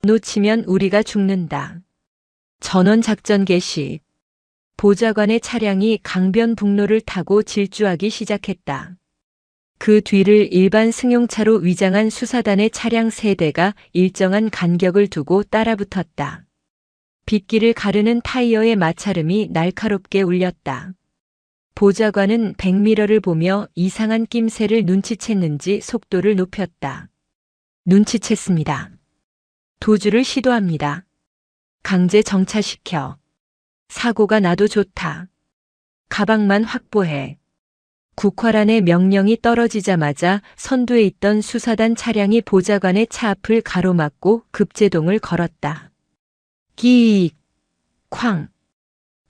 놓치면 우리가 죽는다. 전원 작전 개시. 보좌관의 차량이 강변북로를 타고 질주하기 시작했다. 그 뒤를 일반 승용차로 위장한 수사단의 차량 3대가 일정한 간격을 두고 따라붙었다. 빗길을 가르는 타이어의 마찰음이 날카롭게 울렸다. 보좌관은 백미러를 보며 이상한 낌새를 눈치챘는지 속도를 높였다. 눈치챘습니다. 도주를 시도합니다. 강제 정차시켜. 사고가 나도 좋다. 가방만 확보해. 국화란의 명령이 떨어지자마자 선두에 있던 수사단 차량이 보좌관의 차 앞을 가로막고 급제동을 걸었다. 끼익! 쾅!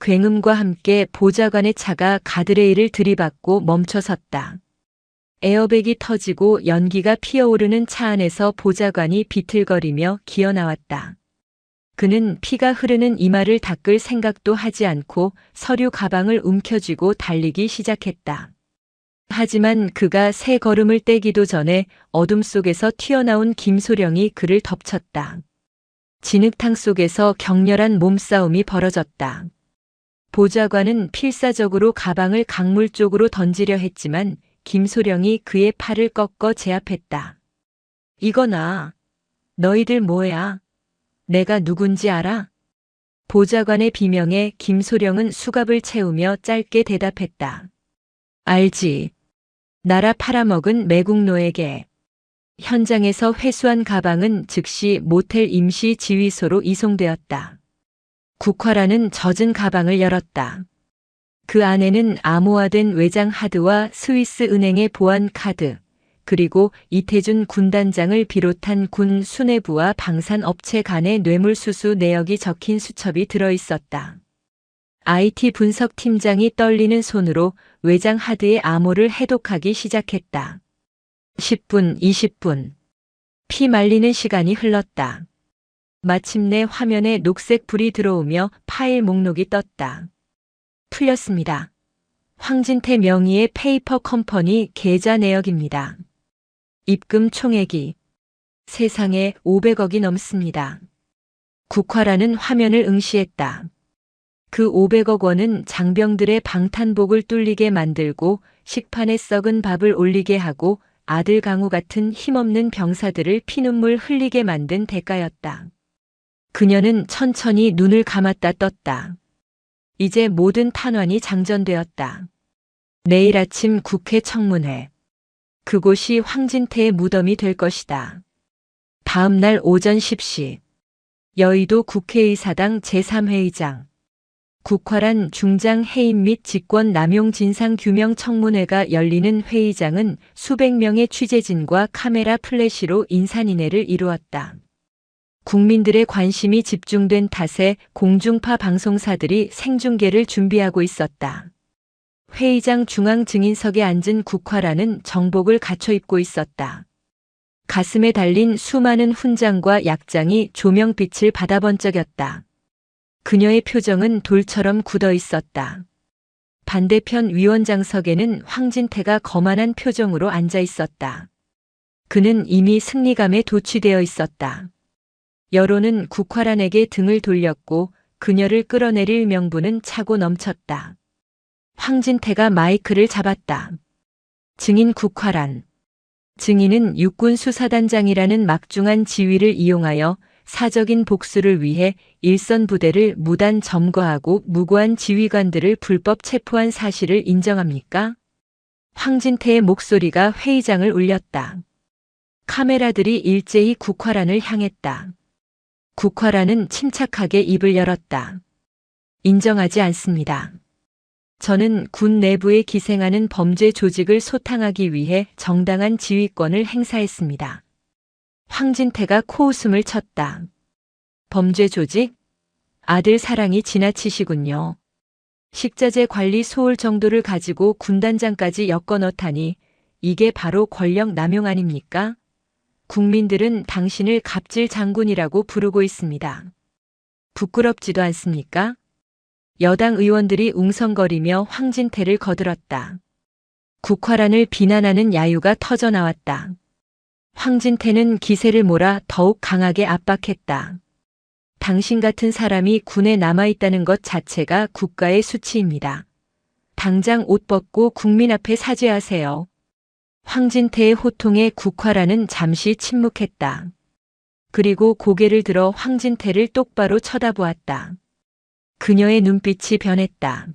굉음과 함께 보좌관의 차가 가드레일을 들이받고 멈춰섰다. 에어백이 터지고 연기가 피어오르는 차 안에서 보좌관이 비틀거리며 기어나왔다. 그는 피가 흐르는 이마를 닦을 생각도 하지 않고 서류 가방을 움켜쥐고 달리기 시작했다. 하지만 그가 3걸음을 떼기도 전에 어둠 속에서 튀어나온 김소령이 그를 덮쳤다. 진흙탕 속에서 격렬한 몸싸움이 벌어졌다. 보좌관은 필사적으로 가방을 강물 쪽으로 던지려 했지만 김소령이 그의 팔을 꺾어 제압했다. 이거나. 너희들 뭐야? 내가 누군지 알아? 보좌관의 비명에 김소령은 수갑을 채우며 짧게 대답했다. 알지. 나라 팔아먹은 매국노에게. 현장에서 회수한 가방은 즉시 모텔 임시 지휘소로 이송되었다. 국화란은 젖은 가방을 열었다. 그 안에는 암호화된 외장 하드와 스위스 은행의 보안 카드, 그리고 이태준 군단장을 비롯한 군 수뇌부와 방산업체 간의 뇌물수수 내역이 적힌 수첩이 들어있었다. IT 분석팀장이 떨리는 손으로 외장 하드의 암호를 해독하기 시작했다. 10분, 20분. 피 말리는 시간이 흘렀다. 마침내 화면에 녹색 불이 들어오며 파일 목록이 떴다. 풀렸습니다. 황진태 명의의 페이퍼 컴퍼니 계좌 내역입니다. 입금 총액이 세상에 500억이 넘습니다. 국화라는 화면을 응시했다. 그 500억 원은 장병들의 방탄복을 뚫리게 만들고 식판에 썩은 밥을 올리게 하고 아들 강우 같은 힘없는 병사들을 피눈물 흘리게 만든 대가였다. 그녀는 천천히 눈을 감았다 떴다. 이제 모든 탄환이 장전되었다. 내일 아침 국회 청문회. 그곳이 황진태의 무덤이 될 것이다. 다음 날 오전 10시. 여의도 국회의사당 제3회의장. 국화란 중장 해임 및 직권 남용 진상 규명 청문회가 열리는 회의장은 수백 명의 취재진과 카메라 플래시로 인산인해를 이루었다. 국민들의 관심이 집중된 탓에 공중파 방송사들이 생중계를 준비하고 있었다. 회의장 중앙 증인석에 앉은 국화라는 정복을 갖춰 입고 있었다. 가슴에 달린 수많은 훈장과 약장이 조명빛을 받아 번쩍였다. 그녀의 표정은 돌처럼 굳어 있었다. 반대편 위원장석에는 황진태가 거만한 표정으로 앉아 있었다. 그는 이미 승리감에 도취되어 있었다. 여론은 국화란에게 등을 돌렸고 그녀를 끌어내릴 명분은 차고 넘쳤다. 황진태가 마이크를 잡았다. 증인 국화란. 증인은 육군수사단장이라는 막중한 지위를 이용하여 사적인 복수를 위해 일선 부대를 무단 점거하고 무고한 지휘관들을 불법 체포한 사실을 인정합니까? 황진태의 목소리가 회의장을 울렸다. 카메라들이 일제히 국화란을 향했다. 국화란은 침착하게 입을 열었다. 인정하지 않습니다. 저는 군 내부에 기생하는 범죄 조직을 소탕하기 위해 정당한 지휘권을 행사했습니다. 황진태가 코웃음을 쳤다. 범죄 조직? 아들 사랑이 지나치시군요. 식자재 관리 소홀 정도를 가지고 군단장까지 엮어 넣다니 이게 바로 권력 남용 아닙니까? 국민들은 당신을 갑질 장군이라고 부르고 있습니다. 부끄럽지도 않습니까? 여당 의원들이 웅성거리며 황진태를 거들었다. 국화란을 비난하는 야유가 터져나왔다. 황진태는 기세를 몰아 더욱 강하게 압박했다. 당신 같은 사람이 군에 남아있다는 것 자체가 국가의 수치입니다. 당장 옷 벗고 국민 앞에 사죄하세요. 황진태의 호통에 국화란은 잠시 침묵했다. 그리고 고개를 들어 황진태를 똑바로 쳐다보았다. 그녀의 눈빛이 변했다.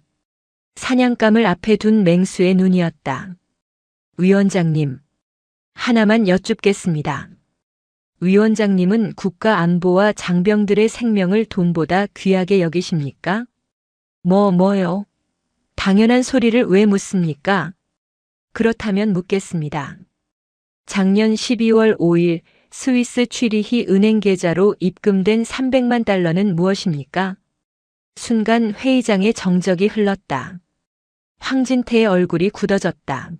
사냥감을 앞에 둔 맹수의 눈이었다. 위원장님, 하나만 여쭙겠습니다. 위원장님은 국가 안보와 장병들의 생명을 돈보다 귀하게 여기십니까? 뭐요? 당연한 소리를 왜 묻습니까? 그렇다면 묻겠습니다. 작년 12월 5일 스위스 취리히 은행 계좌로 입금된 300만 달러는 무엇입니까? 순간 회의장의 정적이 흘렀다. 황진태의 얼굴이 굳어졌다.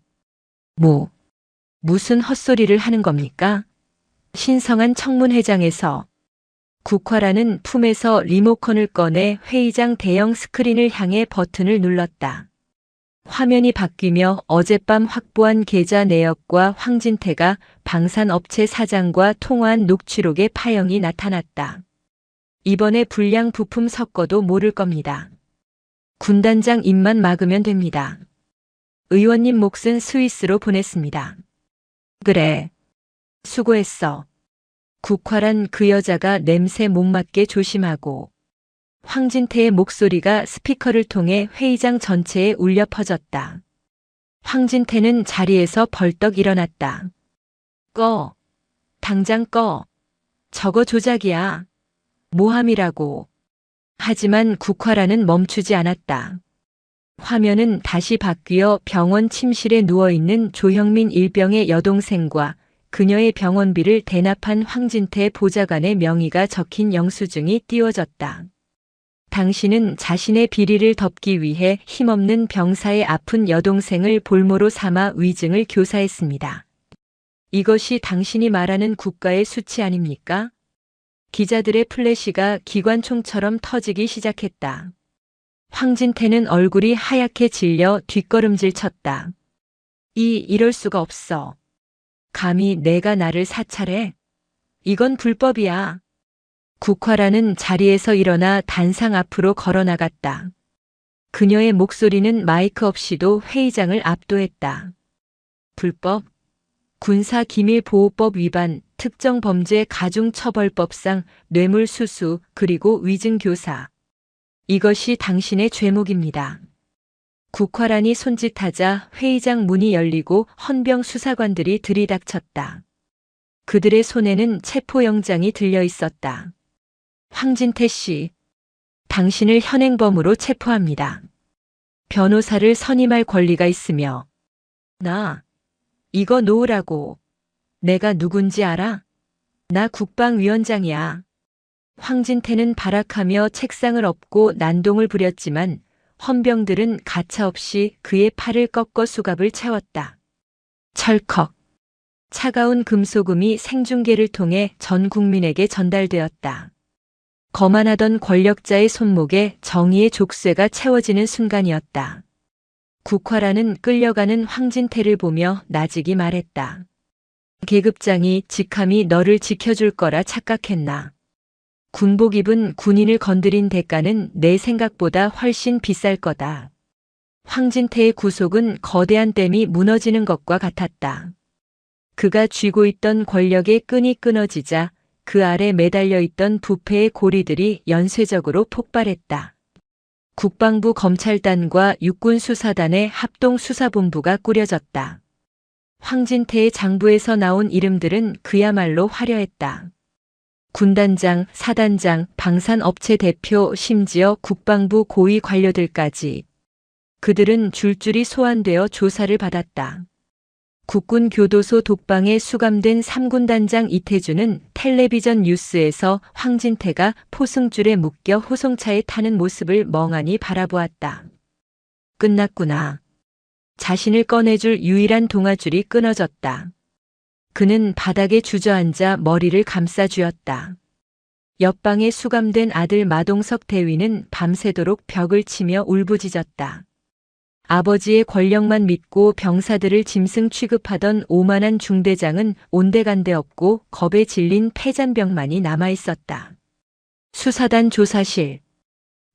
무슨 헛소리를 하는 겁니까? 신성한 청문회장에서 국화라는 품에서 리모컨을 꺼내 회의장 대형 스크린을 향해 버튼을 눌렀다. 화면이 바뀌며 어젯밤 확보한 계좌 내역과 황진태가 방산업체 사장과 통화한 녹취록의 파형이 나타났다. 이번에 불량 부품 섞어도 모를 겁니다. 군단장 입만 막으면 됩니다. 의원님 몫은 스위스로 보냈습니다. 그래. 수고했어. 국화란 그 여자가 냄새 못 맡게 조심하고. 황진태의 목소리가 스피커를 통해 회의장 전체에 울려 퍼졌다. 황진태는 자리에서 벌떡 일어났다. 꺼. 당장 꺼. 저거 조작이야. 모함이라고. 하지만 국화란은 멈추지 않았다. 화면은 다시 바뀌어 병원 침실에 누워있는 조형민 일병의 여동생과 그녀의 병원비를 대납한 황진태 보좌관의 명의가 적힌 영수증이 띄워졌다. 당신은 자신의 비리를 덮기 위해 힘없는 병사의 아픈 여동생을 볼모로 삼아 위증을 교사했습니다. 이것이 당신이 말하는 국가의 수치 아닙니까? 기자들의 플래시가 기관총처럼 터지기 시작했다. 황진태는 얼굴이 하얗게 질려 뒷걸음질 쳤다. 이럴 수가 없어. 감히 내가 나를 사찰해? 이건 불법이야. 국화라는 자리에서 일어나 단상 앞으로 걸어 나갔다. 그녀의 목소리는 마이크 없이도 회의장을 압도했다. 불법? 군사기밀보호법 위반, 특정범죄 가중처벌법상 뇌물수수 그리고 위증교사. 이것이 당신의 죄목입니다. 국화란이 손짓하자 회의장 문이 열리고 헌병 수사관들이 들이닥쳤다. 그들의 손에는 체포영장이 들려 있었다. 황진태 씨, 당신을 현행범으로 체포합니다. 변호사를 선임할 권리가 있으며. 이거 놓으라고. 내가 누군지 알아? 나 국방위원장이야. 황진태는 발악하며 책상을 엎고 난동을 부렸지만 헌병들은 가차없이 그의 팔을 꺾어 수갑을 채웠다. 철컥. 차가운 금소금이 생중계를 통해 전 국민에게 전달되었다. 거만하던 권력자의 손목에 정의의 족쇄가 채워지는 순간이었다. 국화라는 끌려가는 황진태를 보며 나직이 말했다. 계급장이 직함이 너를 지켜줄 거라 착각했나. 군복 입은 군인을 건드린 대가는 내 생각보다 훨씬 비쌀 거다. 황진태의 구속은 거대한 댐이 무너지는 것과 같았다. 그가 쥐고 있던 권력의 끈이 끊어지자 그 아래 매달려 있던 부패의 고리들이 연쇄적으로 폭발했다. 국방부 검찰단과 육군수사단의 합동수사본부가 꾸려졌다. 황진태의 장부에서 나온 이름들은 그야말로 화려했다. 군단장, 사단장, 방산업체 대표, 심지어 국방부 고위 관료들까지. 그들은 줄줄이 소환되어 조사를 받았다. 국군교도소 독방에 수감된 3군단장 이태주는 텔레비전 뉴스에서 황진태가 포승줄에 묶여 호송차에 타는 모습을 멍하니 바라보았다. 끝났구나. 자신을 꺼내줄 유일한 동아줄이 끊어졌다. 그는 바닥에 주저앉아 머리를 감싸 쥐었다. 옆방에 수감된 아들 마동석 대위는 밤새도록 벽을 치며 울부짖었다. 아버지의 권력만 믿고 병사들을 짐승 취급하던 오만한 중대장은 온데간데 없고 겁에 질린 패잔병만이 남아있었다. 수사단 조사실.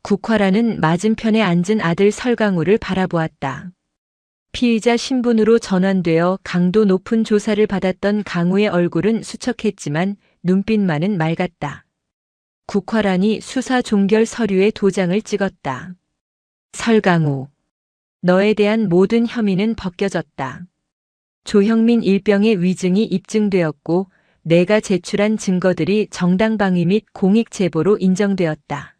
국화라는 맞은편에 앉은 아들 설강우를 바라보았다. 피의자 신분으로 전환되어 강도 높은 조사를 받았던 강우의 얼굴은 수척했지만 눈빛만은 맑았다. 국화란이 수사 종결 서류에 도장을 찍었다. 설강우. 너에 대한 모든 혐의는 벗겨졌다. 조형민 일병의 위증이 입증되었고 내가 제출한 증거들이 정당방위 및 공익 제보로 인정되었다.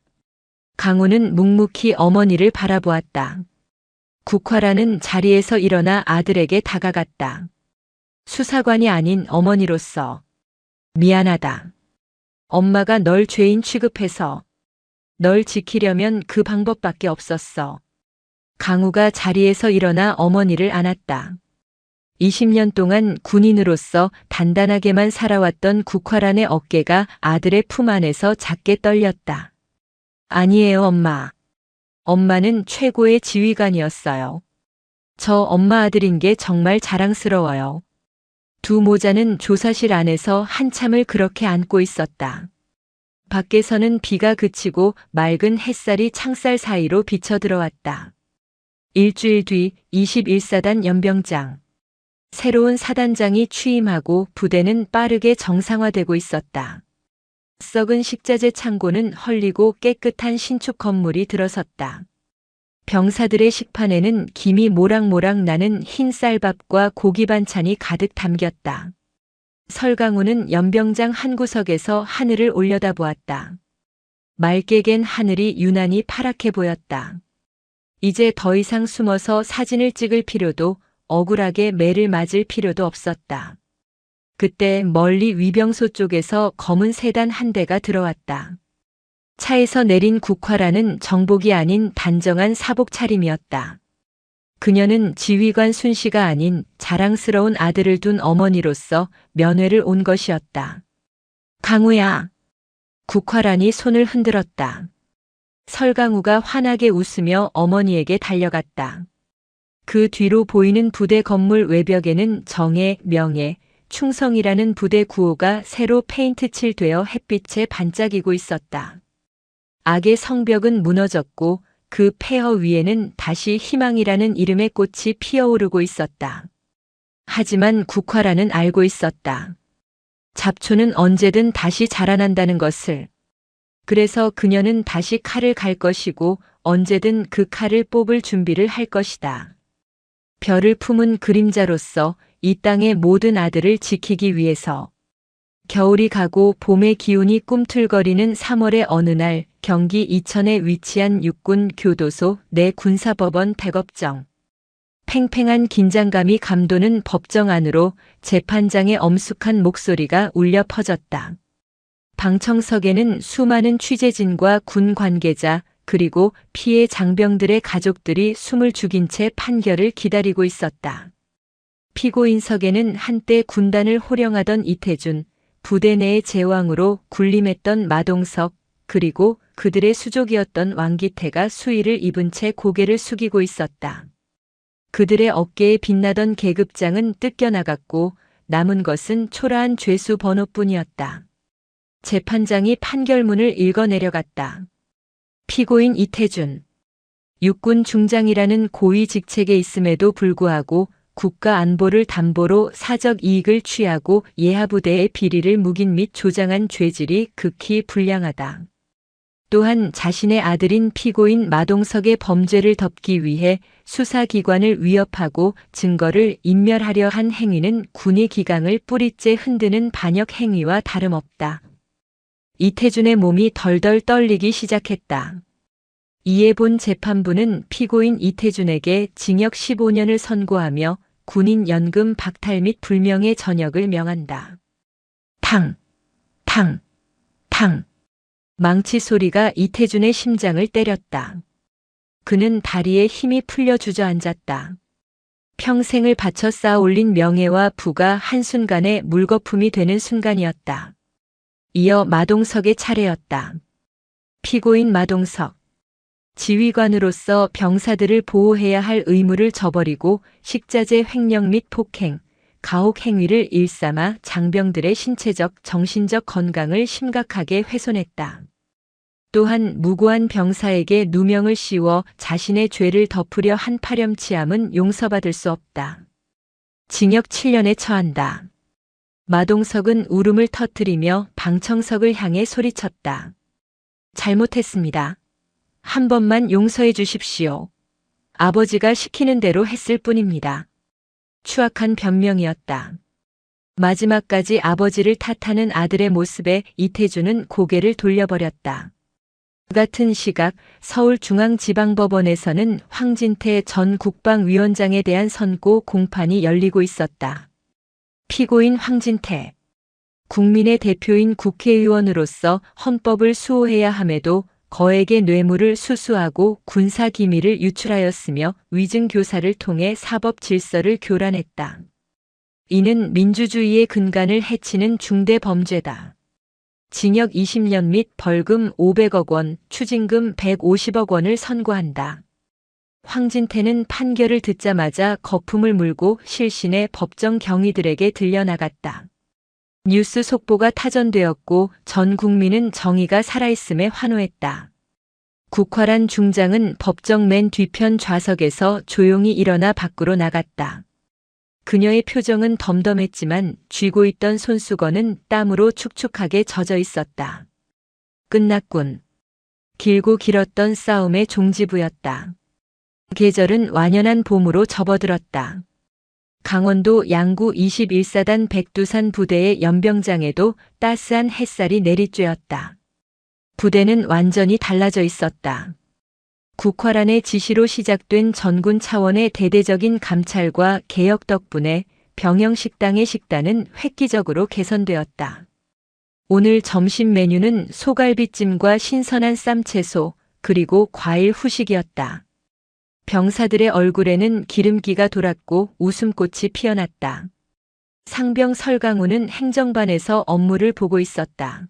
강우는 묵묵히 어머니를 바라보았다. 국화라는 자리에서 일어나 아들에게 다가갔다. 수사관이 아닌 어머니로서 미안하다. 엄마가 널 죄인 취급해서 널 지키려면 그 방법밖에 없었어. 강우가 자리에서 일어나 어머니를 안았다. 20년 동안 군인으로서 단단하게만 살아왔던 국화란의 어깨가 아들의 품 안에서 작게 떨렸다. 아니에요, 엄마. 엄마는 최고의 지휘관이었어요. 저 엄마 아들인 게 정말 자랑스러워요. 두 모자는 조사실 안에서 한참을 그렇게 안고 있었다. 밖에서는 비가 그치고 맑은 햇살이 창살 사이로 비쳐 들어왔다. 일주일 뒤 21사단 연병장. 새로운 사단장이 취임하고 부대는 빠르게 정상화되고 있었다. 썩은 식자재 창고는 헐리고 깨끗한 신축 건물이 들어섰다. 병사들의 식판에는 김이 모락모락 나는 흰 쌀밥과 고기 반찬이 가득 담겼다. 설강우는 연병장 한 구석에서 하늘을 올려다보았다. 맑게 갠 하늘이 유난히 파랗게 보였다. 이제 더 이상 숨어서 사진을 찍을 필요도 억울하게 매를 맞을 필요도 없었다. 그때 멀리 위병소 쪽에서 검은 세단 한 대가 들어왔다. 차에서 내린 국화라는 정복이 아닌 단정한 사복 차림이었다. 그녀는 지휘관 순씨가 아닌 자랑스러운 아들을 둔 어머니로서 면회를 온 것이었다. 강우야. 국화란이 손을 흔들었다. 설강우가 환하게 웃으며 어머니에게 달려갔다. 그 뒤로 보이는 부대 건물 외벽에는 정예, 명예, 충성이라는 부대 구호가 새로 페인트 칠되어 햇빛에 반짝이고 있었다. 악의 성벽은 무너졌고 그 폐허 위에는 다시 희망이라는 이름의 꽃이 피어오르고 있었다. 하지만 국화라는 알고 있었다. 잡초는 언제든 다시 자라난다는 것을. 그래서 그녀는 다시 칼을 갈 것이고 언제든 그 칼을 뽑을 준비를 할 것이다. 별을 품은 그림자로서 이 땅의 모든 아들을 지키기 위해서. 겨울이 가고 봄의 기운이 꿈틀거리는 3월의 어느 날 경기 이천에 위치한 육군 교도소 내 군사법원 대법정. 팽팽한 긴장감이 감도는 법정 안으로 재판장의 엄숙한 목소리가 울려 퍼졌다. 방청석에는 수많은 취재진과 군 관계자, 그리고 피해 장병들의 가족들이 숨을 죽인 채 판결을 기다리고 있었다. 피고인석에는 한때 군단을 호령하던 이태준, 부대 내의 제왕으로 군림했던 마동석, 그리고 그들의 수족이었던 왕기태가 수의를 입은 채 고개를 숙이고 있었다. 그들의 어깨에 빛나던 계급장은 뜯겨나갔고 남은 것은 초라한 죄수 번호뿐이었다. 재판장이 판결문을 읽어내려갔다. 피고인 이태준. 육군 중장이라는 고위 직책에 있음에도 불구하고 국가 안보를 담보로 사적 이익을 취하고 예하부대의 비리를 묵인 및 조장한 죄질이 극히 불량하다. 또한 자신의 아들인 피고인 마동석의 범죄를 덮기 위해 수사기관을 위협하고 증거를 인멸하려 한 행위는 군의 기강을 뿌리째 흔드는 반역 행위와 다름없다. 이태준의 몸이 덜덜 떨리기 시작했다. 이에 본 재판부는 피고인 이태준에게 징역 15년을 선고하며 군인 연금 박탈 및 불명예 전역을 명한다. 탕, 탕, 탕. 망치 소리가 이태준의 심장을 때렸다. 그는 다리에 힘이 풀려 주저앉았다. 평생을 바쳐 쌓아 올린 명예와 부가 한순간에 물거품이 되는 순간이었다. 이어 마동석의 차례였다. 피고인 마동석. 지휘관으로서 병사들을 보호해야 할 의무를 저버리고 식자재 횡령 및 폭행, 가혹 행위를 일삼아 장병들의 신체적, 정신적 건강을 심각하게 훼손했다. 또한 무고한 병사에게 누명을 씌워 자신의 죄를 덮으려 한 파렴치함은 용서받을 수 없다. 징역 7년에 처한다. 마동석은 울음을 터뜨리며 방청석을 향해 소리쳤다. 잘못했습니다. 한 번만 용서해 주십시오. 아버지가 시키는 대로 했을 뿐입니다. 추악한 변명이었다. 마지막까지 아버지를 탓하는 아들의 모습에 이태준은 고개를 돌려버렸다. 같은 시각 서울중앙지방법원에서는 황진태 전 국방위원장에 대한 선고 공판이 열리고 있었다. 피고인 황진태. 국민의 대표인 국회의원으로서 헌법을 수호해야 함에도 거액의 뇌물을 수수하고 군사기밀을 유출하였으며 위증교사를 통해 사법 질서를 교란했다. 이는 민주주의의 근간을 해치는 중대 범죄다. 징역 20년 및 벌금 500억 원, 추징금 150억 원을 선고한다. 황진태는 판결을 듣자마자 거품을 물고 실신의 법정 경위들에게 들려나갔다. 뉴스 속보가 타전되었고 전 국민은 정의가 살아있음에 환호했다. 국화란 중장은 법정 맨 뒤편 좌석에서 조용히 일어나 밖으로 나갔다. 그녀의 표정은 덤덤했지만 쥐고 있던 손수건은 땀으로 축축하게 젖어 있었다. 끝났군. 길고 길었던 싸움의 종지부였다. 계절은 완연한 봄으로 접어들었다. 강원도 양구 21사단 백두산 부대의 연병장에도 따스한 햇살이 내리쬐었다. 부대는 완전히 달라져 있었다. 국화란의 지시로 시작된 전군 차원의 대대적인 감찰과 개혁 덕분에 병영식당의 식단은 획기적으로 개선되었다. 오늘 점심 메뉴는 소갈비찜과 신선한 쌈채소, 그리고 과일 후식이었다. 병사들의 얼굴에는 기름기가 돌았고 웃음꽃이 피어났다. 상병 설강우는 행정반에서 업무를 보고 있었다.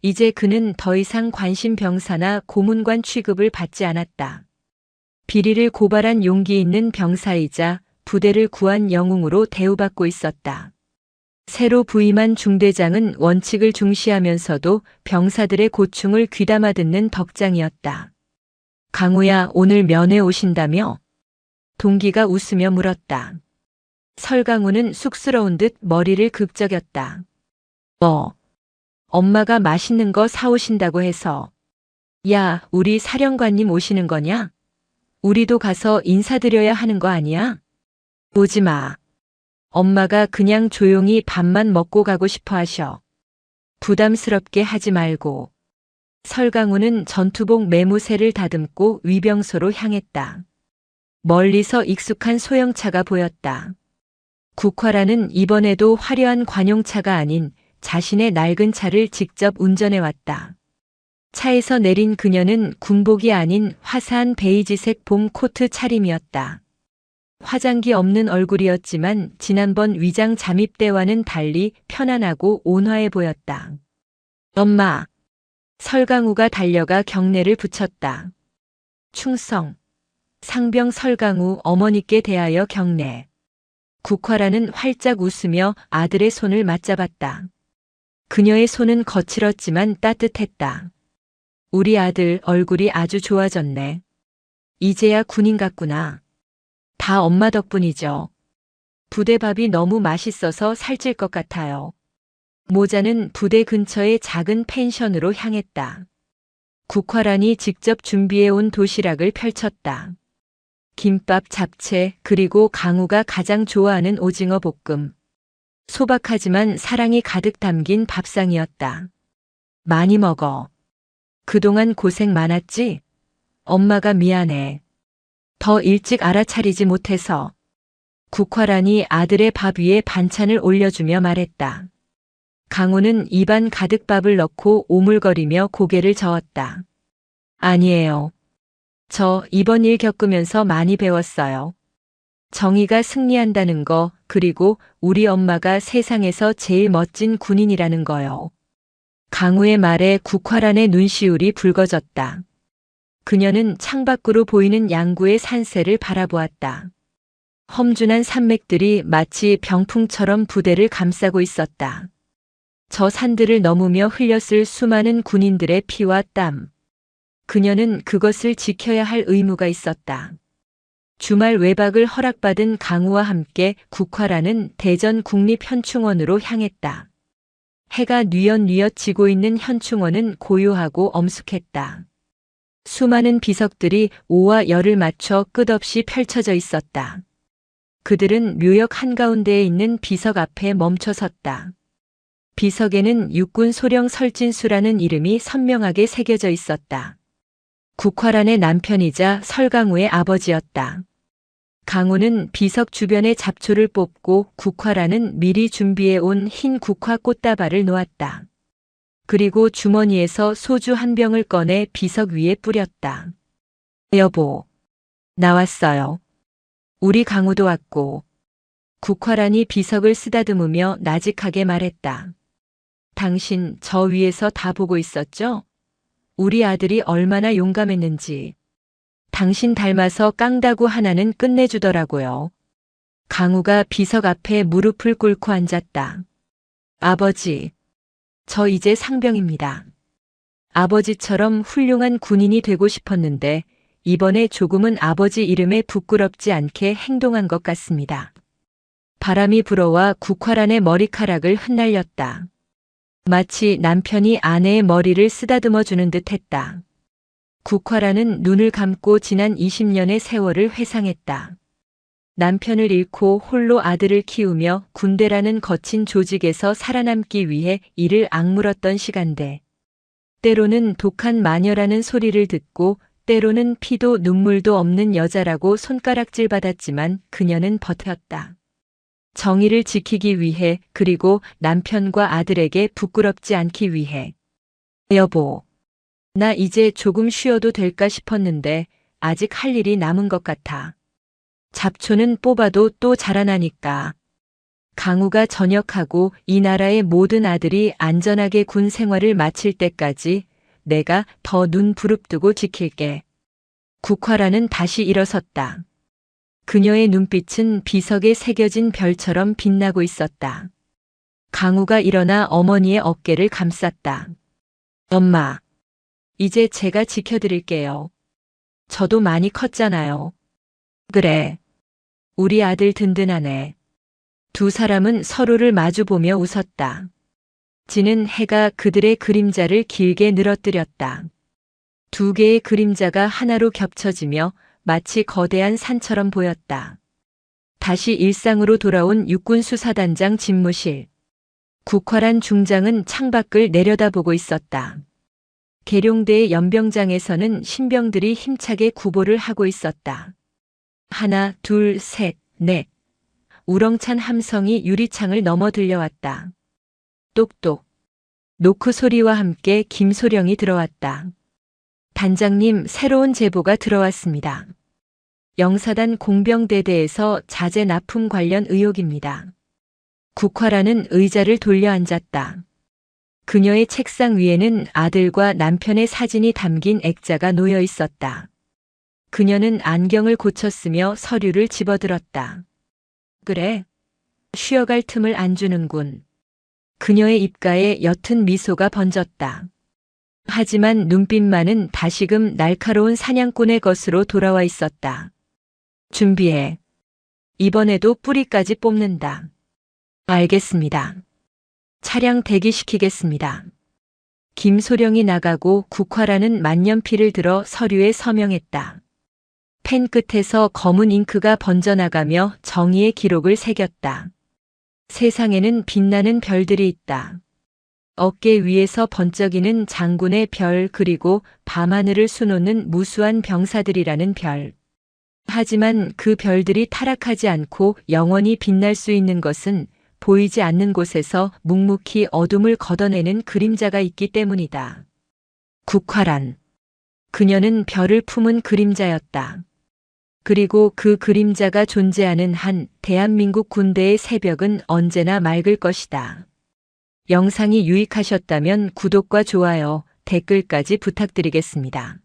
이제 그는 더 이상 관심 병사나 고문관 취급을 받지 않았다. 비리를 고발한 용기 있는 병사이자 부대를 구한 영웅으로 대우받고 있었다. 새로 부임한 중대장은 원칙을 중시하면서도 병사들의 고충을 귀담아 듣는 덕장이었다. 강우야, 오늘 면회 오신다며? 동기가 웃으며 물었다. 설강우는 쑥스러운 듯 머리를 극적였다. 엄마가 맛있는 거 사오신다고 해서. 야, 우리 사령관님 오시는 거냐? 우리도 가서 인사드려야 하는 거 아니야? 오지 마. 엄마가 그냥 조용히 밥만 먹고 가고 싶어 하셔. 부담스럽게 하지 말고. 설강우는 전투복 매무새를 다듬고 위병소로 향했다. 멀리서 익숙한 소형차가 보였다. 국화라는 이번에도 화려한 관용차가 아닌 자신의 낡은 차를 직접 운전해 왔다. 차에서 내린 그녀는 군복이 아닌 화사한 베이지색 봄 코트 차림이었다. 화장기 없는 얼굴이었지만 지난번 위장 잠입 때와는 달리 편안하고 온화해 보였다. 엄마. 설강우가 달려가 경례를 붙였다. 충성. 상병 설강우 어머니께 대하여 경례. 국화라는 활짝 웃으며 아들의 손을 맞잡았다. 그녀의 손은 거칠었지만 따뜻했다. 우리 아들 얼굴이 아주 좋아졌네. 이제야 군인 같구나. 다 엄마 덕분이죠. 부대밥이 너무 맛있어서 살찔 것 같아요. 모자는 부대 근처의 작은 펜션으로 향했다. 국화란이 직접 준비해온 도시락을 펼쳤다. 김밥, 잡채, 그리고 강우가 가장 좋아하는 오징어 볶음. 소박하지만 사랑이 가득 담긴 밥상이었다. 많이 먹어. 그동안 고생 많았지? 엄마가 미안해. 더 일찍 알아차리지 못해서. 국화란이 아들의 밥 위에 반찬을 올려주며 말했다. 강우는 입안 가득 밥을 넣고 오물거리며 고개를 저었다. 아니에요. 저 이번 일 겪으면서 많이 배웠어요. 정의가 승리한다는 거, 그리고 우리 엄마가 세상에서 제일 멋진 군인이라는 거요. 강우의 말에 국화란의 눈시울이 붉어졌다. 그녀는 창밖으로 보이는 양구의 산세를 바라보았다. 험준한 산맥들이 마치 병풍처럼 부대를 감싸고 있었다. 저 산들을 넘으며 흘렸을 수많은 군인들의 피와 땀. 그녀는 그것을 지켜야 할 의무가 있었다. 주말 외박을 허락받은 강우와 함께 국화라는 대전 국립현충원으로 향했다. 해가 뉘엿뉘엿 지고 있는 현충원은 고요하고 엄숙했다. 수많은 비석들이 오와 열을 맞춰 끝없이 펼쳐져 있었다. 그들은 묘역 한가운데에 있는 비석 앞에 멈춰 섰다. 비석에는 육군 소령 설진수라는 이름이 선명하게 새겨져 있었다. 국화란의 남편이자 설강우의 아버지였다. 강우는 비석 주변에 잡초를 뽑고 국화란은 미리 준비해 온 흰 국화 꽃다발을 놓았다. 그리고 주머니에서 소주 한 병을 꺼내 비석 위에 뿌렸다. 여보, 나왔어요. 우리 강우도 왔고. 국화란이 비석을 쓰다듬으며 나직하게 말했다. 당신 저 위에서 다 보고 있었죠? 우리 아들이 얼마나 용감했는지. 당신 닮아서 깡다구 하나는 끝내주더라고요. 강우가 비석 앞에 무릎을 꿇고 앉았다. 아버지, 저 이제 상병입니다. 아버지처럼 훌륭한 군인이 되고 싶었는데 이번에 조금은 아버지 이름에 부끄럽지 않게 행동한 것 같습니다. 바람이 불어와 국화란의 머리카락을 흩날렸다. 마치 남편이 아내의 머리를 쓰다듬어 주는 듯 했다. 국화란은 눈을 감고 지난 20년의 세월을 회상했다. 남편을 잃고 홀로 아들을 키우며 군대라는 거친 조직에서 살아남기 위해 이를 악물었던 시간대. 때로는 독한 마녀라는 소리를 듣고 때로는 피도 눈물도 없는 여자라고 손가락질 받았지만 그녀는 버텼다. 정의를 지키기 위해, 그리고 남편과 아들에게 부끄럽지 않기 위해. 여보, 나 이제 조금 쉬어도 될까 싶었는데 아직 할 일이 남은 것 같아. 잡초는 뽑아도 또 자라나니까. 강우가 전역하고 이 나라의 모든 아들이 안전하게 군 생활을 마칠 때까지 내가 더 눈 부릅뜨고 지킬게. 국화란은 다시 일어섰다. 그녀의 눈빛은 비석에 새겨진 별처럼 빛나고 있었다. 강우가 일어나 어머니의 어깨를 감쌌다. 엄마, 이제 제가 지켜드릴게요. 저도 많이 컸잖아요. 그래. 우리 아들 든든하네. 두 사람은 서로를 마주보며 웃었다. 지는 해가 그들의 그림자를 길게 늘어뜨렸다. 두 개의 그림자가 하나로 겹쳐지며 마치 거대한 산처럼 보였다. 다시 일상으로 돌아온 육군수사단장 집무실. 국화란 중장은 창밖을 내려다보고 있었다. 계룡대의 연병장에서는 신병들이 힘차게 구보를 하고 있었다. 하나, 둘, 셋, 넷. 우렁찬 함성이 유리창을 넘어 들려왔다. 똑똑. 노크 소리와 함께 김소령이 들어왔다. 단장님, 새로운 제보가 들어왔습니다. 영사단 공병대대에서 자재 납품 관련 의혹입니다. 국화라는 의자를 돌려 앉았다. 그녀의 책상 위에는 아들과 남편의 사진이 담긴 액자가 놓여 있었다. 그녀는 안경을 고쳤으며 서류를 집어들었다. 그래. 쉬어갈 틈을 안 주는군. 그녀의 입가에 옅은 미소가 번졌다. 하지만 눈빛만은 다시금 날카로운 사냥꾼의 것으로 돌아와 있었다. 준비해. 이번에도 뿌리까지 뽑는다. 알겠습니다. 차량 대기시키겠습니다. 김소령이 나가고 국화라는 만년필을 들어 서류에 서명했다. 펜 끝에서 검은 잉크가 번져나가며 정의의 기록을 새겼다. 세상에는 빛나는 별들이 있다. 어깨 위에서 번쩍이는 장군의 별, 그리고 밤하늘을 수놓는 무수한 병사들이라는 별. 하지만 그 별들이 타락하지 않고 영원히 빛날 수 있는 것은 보이지 않는 곳에서 묵묵히 어둠을 걷어내는 그림자가 있기 때문이다. 국화란. 그녀는 별을 품은 그림자였다. 그리고 그 그림자가 존재하는 한 대한민국 군대의 새벽은 언제나 맑을 것이다. 영상이 유익하셨다면 구독과 좋아요, 댓글까지 부탁드리겠습니다.